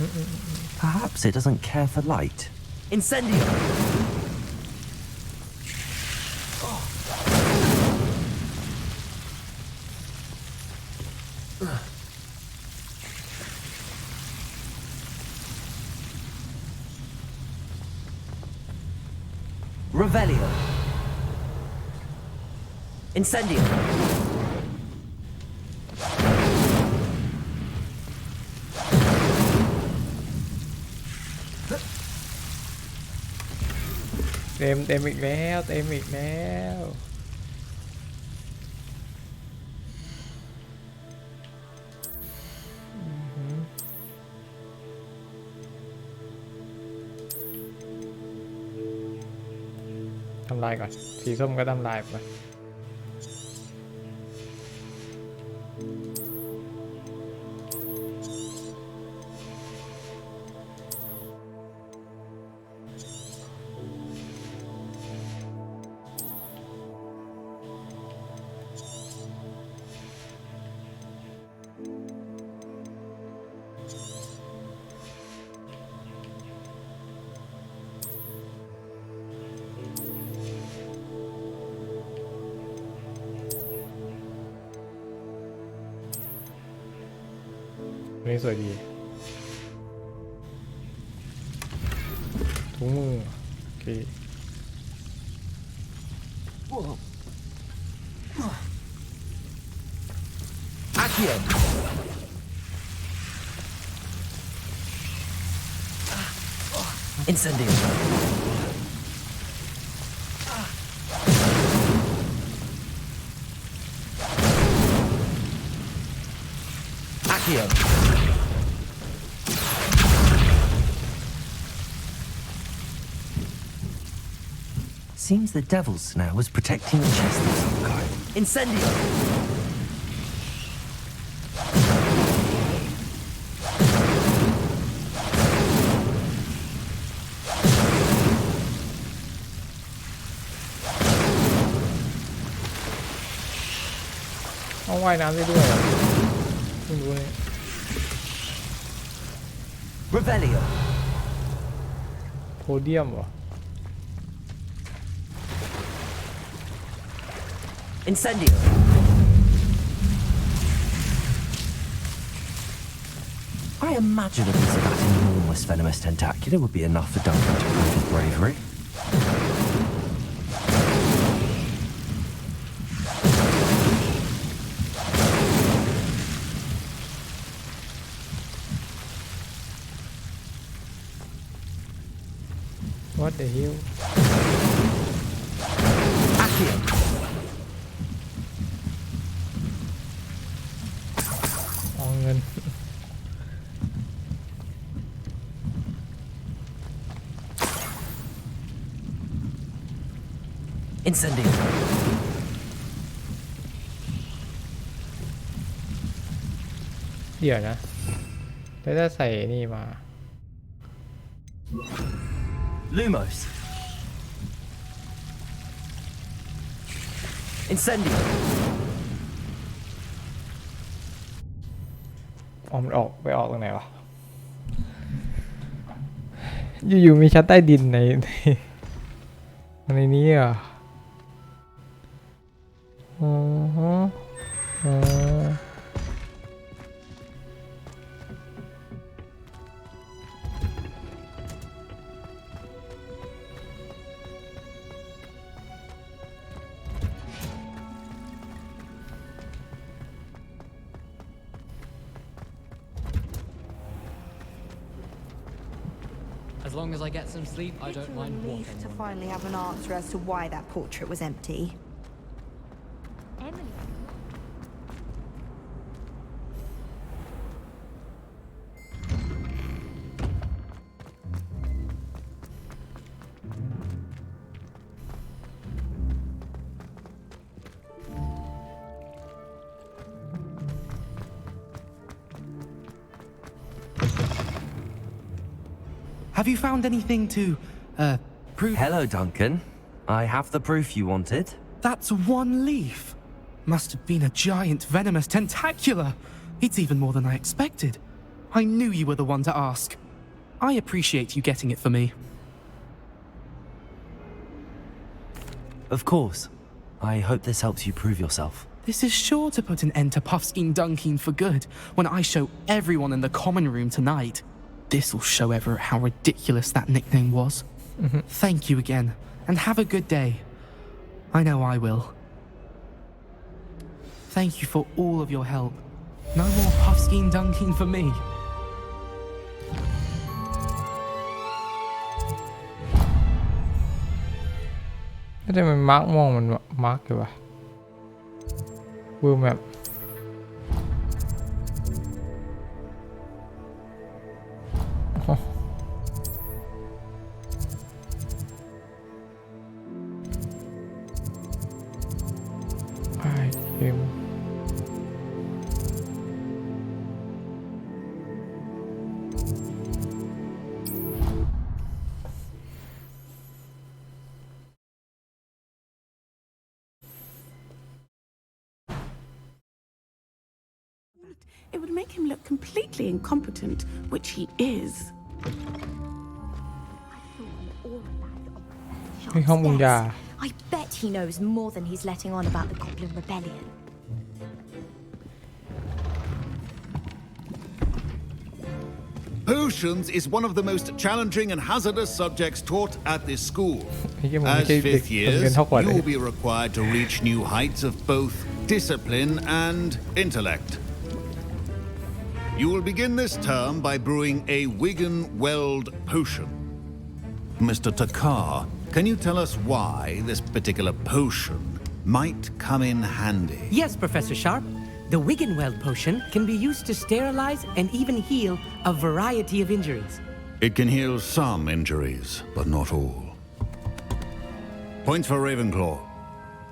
Perhaps it doesn't care for light. Incendio! Revelio. Incendio. เต็มอีกแล้วเต็มอีกแล้วทำลายก่อนสีส้มก็ทำลายไปนี่สวยดีถุงมือโอเคอาเคียน Incendio. Accio. Seems the Devil's Snare was protecting the chest of some kind. Incendio.ว่ายน้ำได้ด้วยเพิ่งรู้เลย Revelio โพเดียมเหรอ Incendio I imagine a piece of that enormous venomous tentacular would be enough for Duncan to prove his bravery. What the hell? Accio. Oh, man. Incendio. เดี๋ยวนะแล้วถ้าใส่นี่มา Lumos. Incendio. มันออกไปออกตรงไหนวะอยู่ๆมีชั้นใต้ดินในนี้อ่ะAs long as I get some sleep, I don't mind walking. To finally have an answer as to why that portrait was empty. Emily. Have you found anything to, prove? Hello, Duncan. I have the proof you wanted. That's one leaf. Must have been a giant venomous tentacula. It's even more than I expected. I knew you were the one to ask. I appreciate you getting it for me. Of course. I hope this helps you prove yourself. This is sure to put an end to Puffskein Dunkeen for good when I show everyone in the common room tonight. This'll show Everett how ridiculous that nickname was. Thank you again, and have a good day. I know I will. Thank you for all of your help. No more Puffskein Dunkeen for me. ไม่ได้มันมาร์กมองมันมาร์กเลยวะเวอร์แมปไอเกมIt would make him look completely incompetent, which he is. มีข้อมูลยา I bet he knows more than he's letting on about the Goblin Rebellion. Potions is one of the most challenging and hazardous subjects taught at this school. As fifth years, you will be required to reach new heights of both discipline and intellect. You will begin this term by brewing a Wigan-Weld potion. Mr. Takar, can you tell us why this particular potion might come in handy? Yes, Professor Sharp. The Wigan-Weld potion can be used to sterilize and even heal a variety of injuries. It can heal some injuries, but not all. Points for Ravenclaw.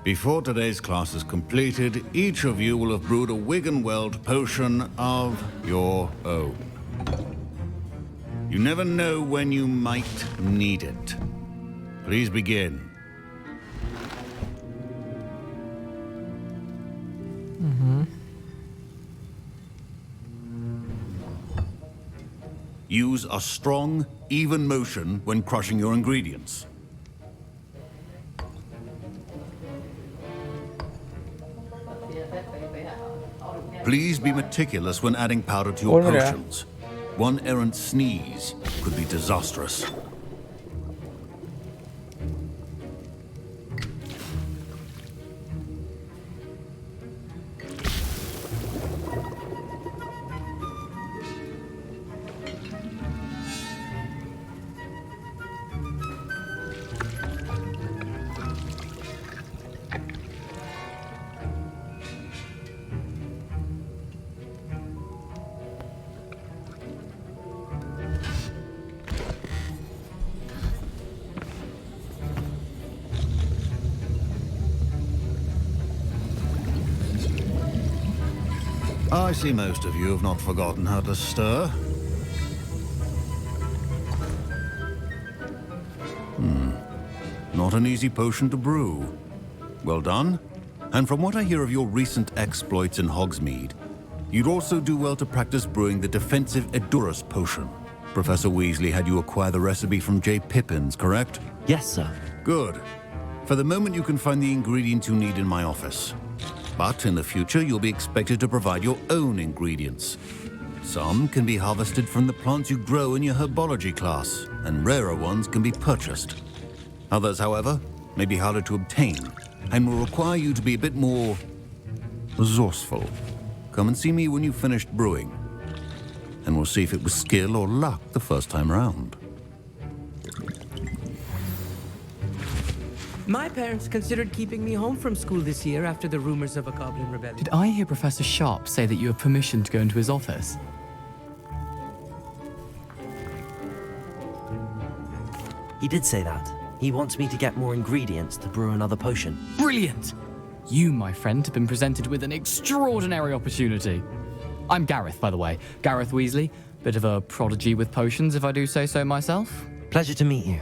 Before today's class is completed, each of you will have brewed a Wigan-Weld potion of your own. You never know when you might need it. Please begin. Use a strong, even motion when crushing your ingredients. Please be meticulous when adding powder to your potions. One errant sneeze could be disastrous. I see most of you have not forgotten how to stir. Not an easy potion to brew. Well done. And from what I hear of your recent exploits in Hogsmeade, you'd also do well to practice brewing the defensive Edurus potion. Professor Weasley had you acquire the recipe from J. Pippins, correct? Yes, sir. Good. For the moment, you can find the ingredients you need in my office. But in the future, you'll be expected to provide your own ingredients. Some can be harvested from the plants you grow in your herbology class, and rarer ones can be purchased. Others, however, may be harder to obtain, and will require you to be a bit more resourceful. Come and see me when you've finished brewing, and we'll see if it was skill or luck the first time round. My parents considered keeping me home from school this year after the rumors of a Goblin Rebellion. Did I hear Professor Sharp say that you have permission to go into his office? He did say that. He wants me to get more ingredients to brew another potion. Brilliant! You, my friend, have been presented with an extraordinary opportunity. I'm Gareth, by the way. Gareth Weasley, Bit of a prodigy with potions, if I do say so myself. Pleasure to meet you.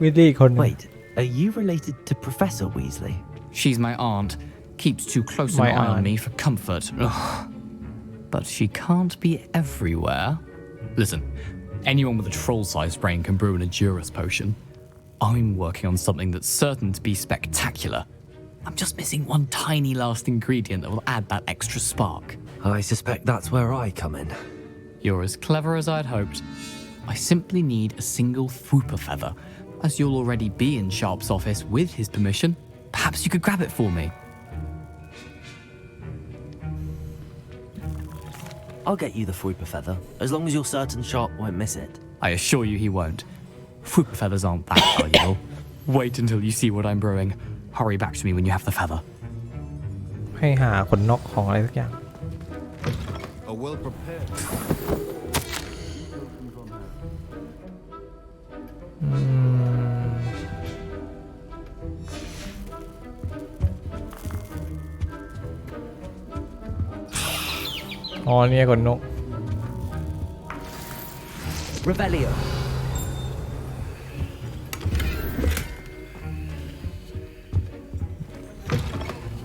วิลลี่คน Wait, are you related to Professor Weasley? She's my aunt. Keeps too close an eye on me for comfort. Ugh. But she can't be everywhere. Listen, anyone with a troll-sized brain can brew an Endurus potion. I'm working on something that's certain to be spectacular. I'm just missing one tiny last ingredient that will add that extra spark. I suspect that's where I come in. You're as clever as I'd hoped. I simply need a single Fwooper feather. As you'll already be in Sharp's office with his permission, perhaps you could grab it for me. I'll get you the Fwooper feather, as long as you're certain Sharp won't miss it. I assure you he won't. Fwooper feathers aren't that valuable. Wait until you see what I'm brewing. Hurry back to me when you have the feather. ให้หาขนนกของอะไรสักอย่าง A well-prepared. อ๋อเนี่ยขนนก Revelio.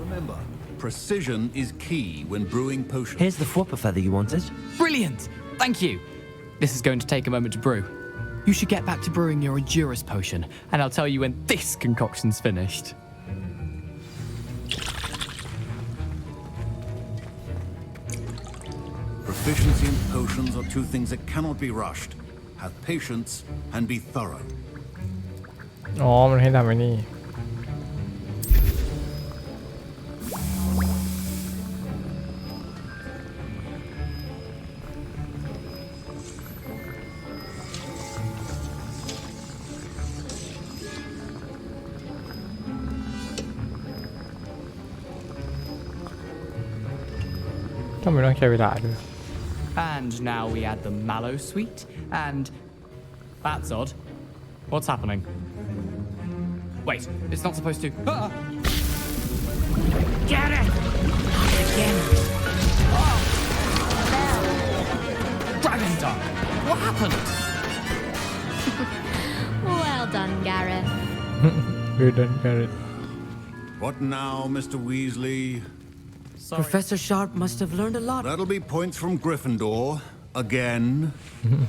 Remember, precision is key when brewing potions. Here's the Fwooper feather you wanted. Brilliant! Thank you. This is going to take a moment to brew. You should get back to brewing your Endurus potion, and I'll tell you when this concoction's finished. Proficiency in potions are two things that cannot be rushed. Have patience and be thorough. อ๋อมันให้ทำไอ้นี่ทำไมต้องใช้เวลาด้วย And now we add the mallow sweet, and that's odd. What's happening? Wait, it's not supposed to. Ah! Get it! Again. Oh! Dragon Dunk! What happened? Well done, Gareth. Well done, Gareth. What now, Mr. Weasley? Sorry. Professor Sharp must have learned a lot. That'll be points from Gryffindor. Again.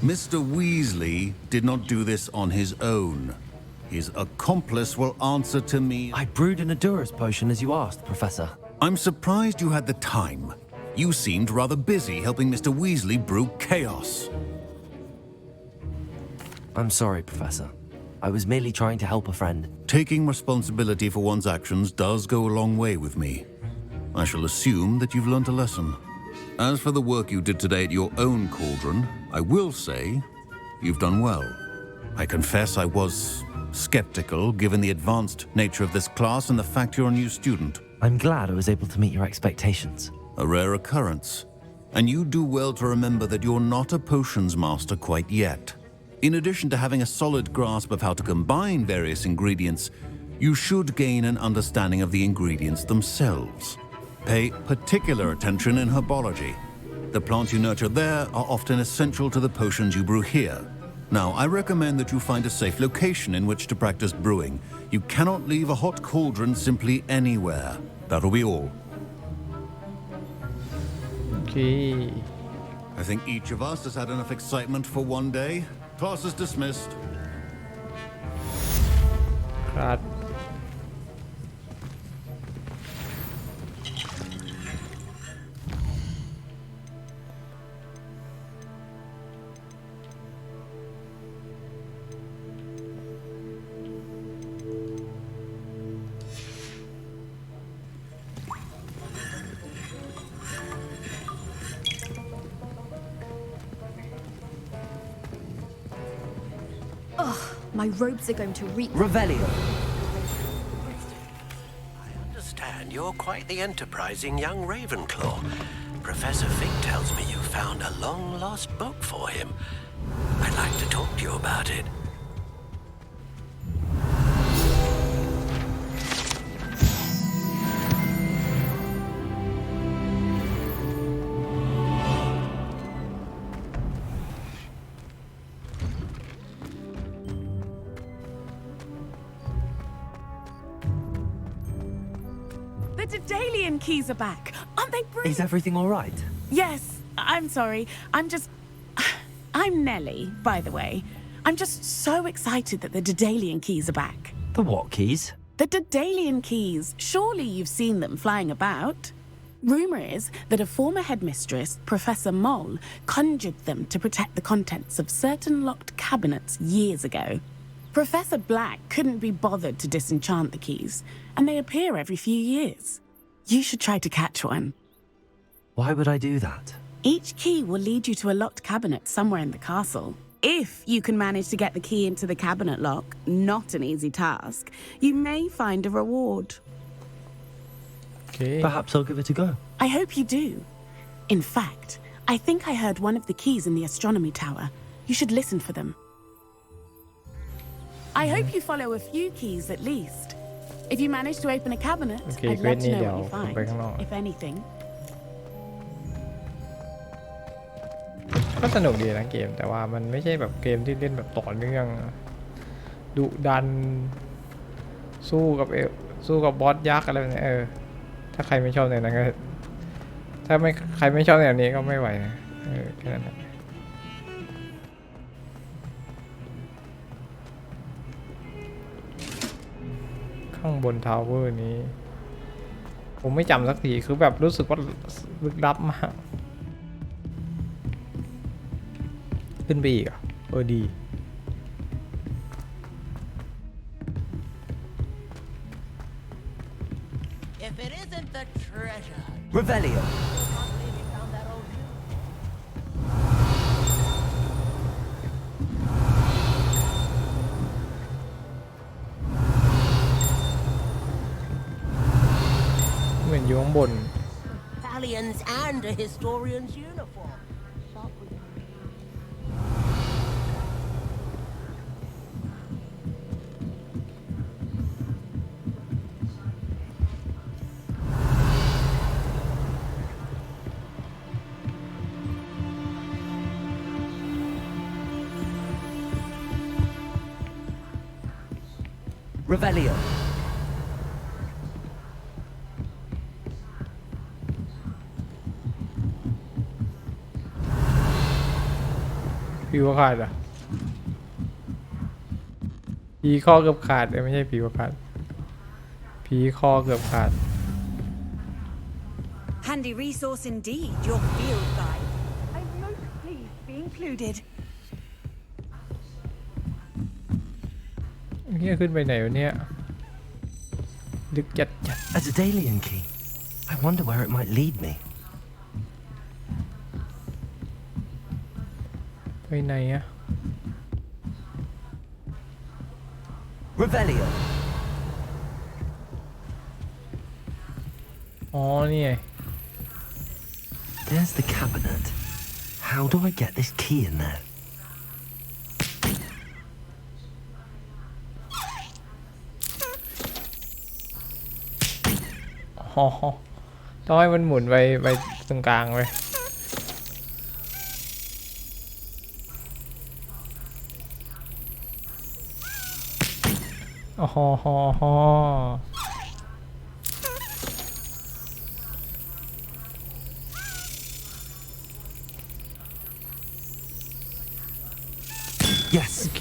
Mr. Weasley did not do this on his own. His accomplice will answer to me. I brewed an Endurus potion as you asked, Professor. I'm surprised you had the time. You seemed rather busy helping Mr. Weasley brew chaos. I'm sorry, Professor. I was merely trying to help a friend. Taking responsibility for one's actions does go a long way with me. I shall assume that you've learnt a lesson. As for the work you did today at your own cauldron, I will say you've done well. I confess I was skeptical given the advanced nature of this class and the fact you're a new student. I'm glad I was able to meet your expectations. A rare occurrence. And you do well to remember that you're not a potions master quite yet. In addition to having a solid grasp of how to combine various ingredients, you should gain an understanding of the ingredients themselves. Pay particular attention in herbology. The plants you nurture there are often essential to the potions you brew here. Now, I recommend that you find a safe location in which to practice brewing. You cannot leave a hot cauldron simply anywhere. That'll be all. Okay. I think each of us has had enough excitement for one day. Class is dismissed. ครับ My robes are going to reek. Revelio. I understand you're quite the enterprising young Ravenclaw. Professor Fig tells me you found a long-lost book for him. I'd like to talk to you about it. The Daedalian keys are back. Aren't they brilliant? Is everything all right? Yes, I'm sorry. I'm Nellie, by the way. I'm just so excited that the Daedalian keys are back. The what keys? The Daedalian keys. Surely you've seen them flying about. Rumour is that a former headmistress, Professor Mole, conjured them to protect the contents of certain locked cabinets years ago. Professor Black couldn't be bothered to disenchant the keys, and they appear every few years. You should try to catch one. Why would I do that? Each key will lead you to a locked cabinet somewhere in the castle. If you can manage to get the key into the cabinet lock, not an easy task, you may find a reward. Okay. Perhaps I'll give it a go. I hope you do. In fact, I think I heard one of the keys in the astronomy tower. You should listen for them. I hope you follow a few keys at least. If you manage to open a cabinet, I'd love to know what you find, if anything. ก็สนุกดีนะเกมแต่ว่ามันไม่ใช่แบบเกมที่เล่นแบบต่อเนื่องดุดันสู้กับบอสยักษ์อะไรแบบนี้ถ้าใครไม่ชอบแนวนั้นก็ถ้าใครไม่ชอบแนวนี้ก็ไม่ไหวนะแค่นั้นแหละข้างบนทาวเวอร์นี้ผมไม่จำสักทีคือแบบรู้สึกว่าลึกลับมากขึ้นไปอีกดี If it isn't the treasure. Revelio. Mìnhอยู่ข้างบน Valiants and a historian's uniform. Revelio. ผีหัวขาดอ่ะผีข้อเกือบขาดไม่ใช่ผีหัวขาดผีข้อเกือบขาด Handy resource indeed, your field guide. I'm most pleased to be included. เนี่ยขึ้นไปไหนวะเนี่ยลึกจัด A Daedalian key. I wonder where it might lead me. ไปไหนอะ Revelio. อ๋อนี่ไง There's the cabinet. How do I get this key in there? อ๋อต้องให้มันหมุนไปตรงกลางไปอ๋อYes. โอเค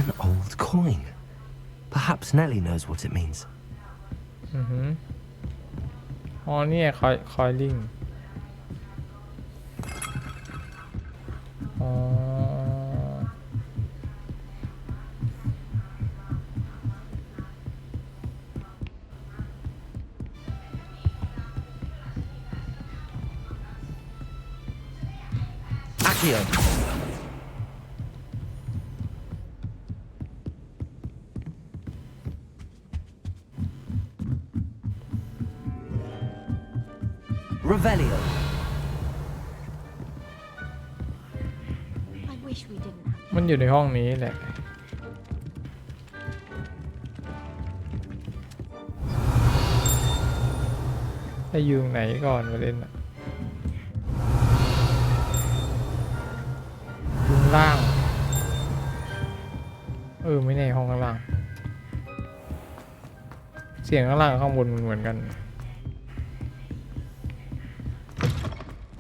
An old coin. Perhaps Nellie knows what it means. อ๋อนี่คอยลิงอ๋อ Accio. Revelio. I wish we didn't. มันอยู่ในห้องนี้แหละให้ยืงไหนก่อนมาเล่นอะยืงล่างไม่ในห้องข้างล่าง เสียงข้างล่างข้างบนเหมือนกัน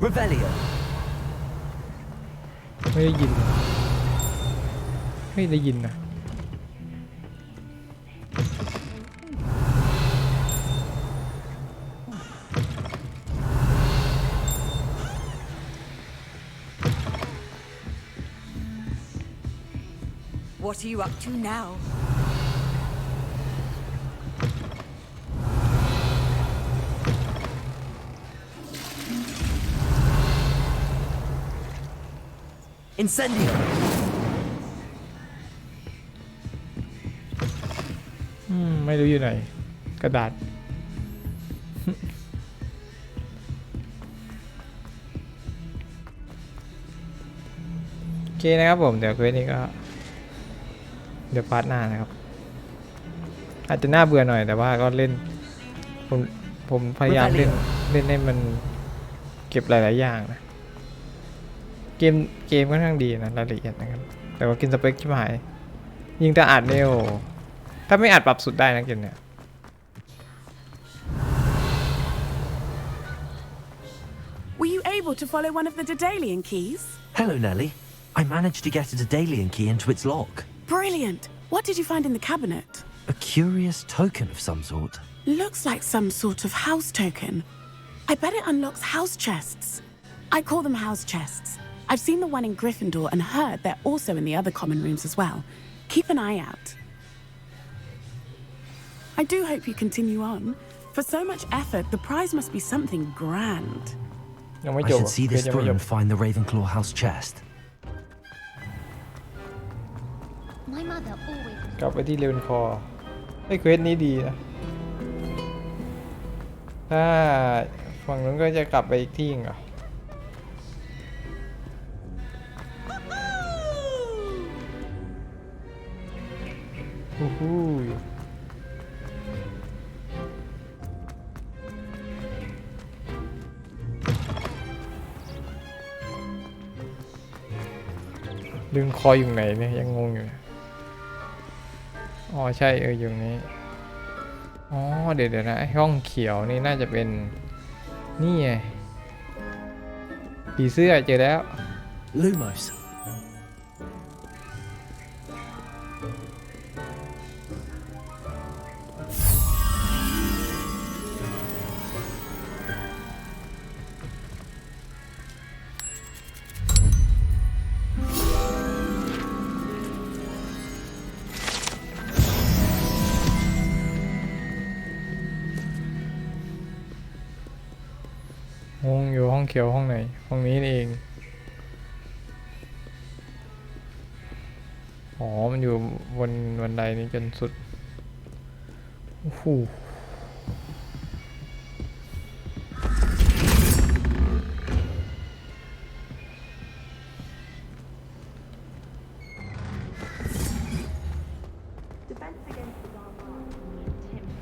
Revelio ไม่ได้ยินนะ What are you up to now? Incendio ไม่รู้อยู่ไหนกระดาษ โอเคนะครับผมเดี๋ยวเควสนี้ก็เดี๋ยวพาร์ทหน้านะครับอาจจะน่าเบื่อหน่อยแต่ว่าก็เล่นผมพยายามเล่นให้มันเก็บหลายๆอย่างนะเกมค่อนข้างดีนะรายละเอียดนะครับแต่ว่ากินสเปคชิบหายยิงแต่อัดเนี่ยโอ้ถ้าไม่อัดปรับสุดได้นะเกมเนี่ย Were you able to follow one of the Daedalian keys? Hello, Nellie. I managed to get a Daedalian key into its lock. Brilliant. What did you find in the cabinet? A curious token of some sort. Looks like some sort of house token. I bet it unlocks house chests. I call them house chests. I've seen the one in Gryffindor and heard they're also in the other common rooms as well. Keep an eye out. I do hope you continue on. For so much effort, the prize must be something grand. I should see this through and find the Ravenclaw house chest. My mother always กลับไปที่เรเวนคอร์ไอ้เควสนี้ดีนะถ้าฝั่งนู้นก็จะกลับไปอีกที่เหรอโอ้โหดึงคออยู่ไหนเนี่ยยังงงอยู่อ๋อใช่อยู่นี้อ๋อเดี๋ยวนะไอ้ห้องเขียวนี่น่าจะเป็นนี่ไงผีเสื้อเจอแล้ว Lumos งงอยู่ห้องเขียวห้องไหนห้องนี้เองอ๋อมันอยู่บนบันไดนี้จนสุดโอ้โห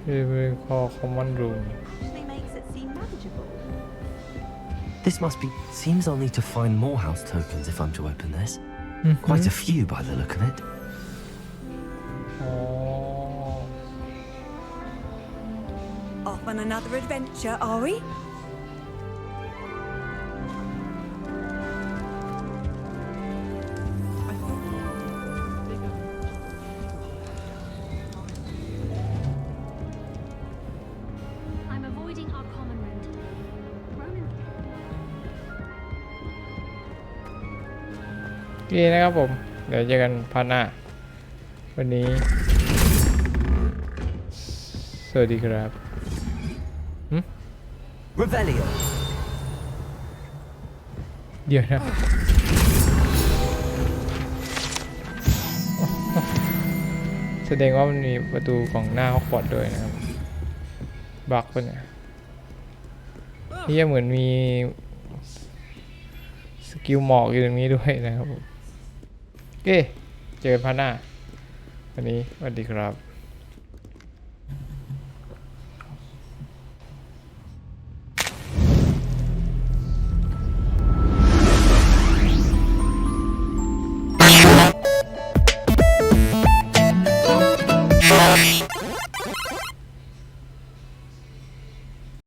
เป็นคอคอมมอนรูมThis must be. Seems I'll need to find more house tokens if I'm to open this. Quite a few by the look of it. Off on another adventure, are we? I'm avoiding our common room. Roman โอเคนะครับผมเดี๋ยวเจอกันพาร์ทหน้าวันนี้สวัสดีครับRevelio เดี๋ยวนะแสดงว่ามันมีประตูของหน้าฮอกวอตส์ด้วยนะครับบักปะเนี่ยนี่เหมือนมีสกิลหมอกอยู่ตรงนี้ด้วยนะครับผมโอเคเจอกันพาร์ทหน้าวันนี้สวัสดีครับ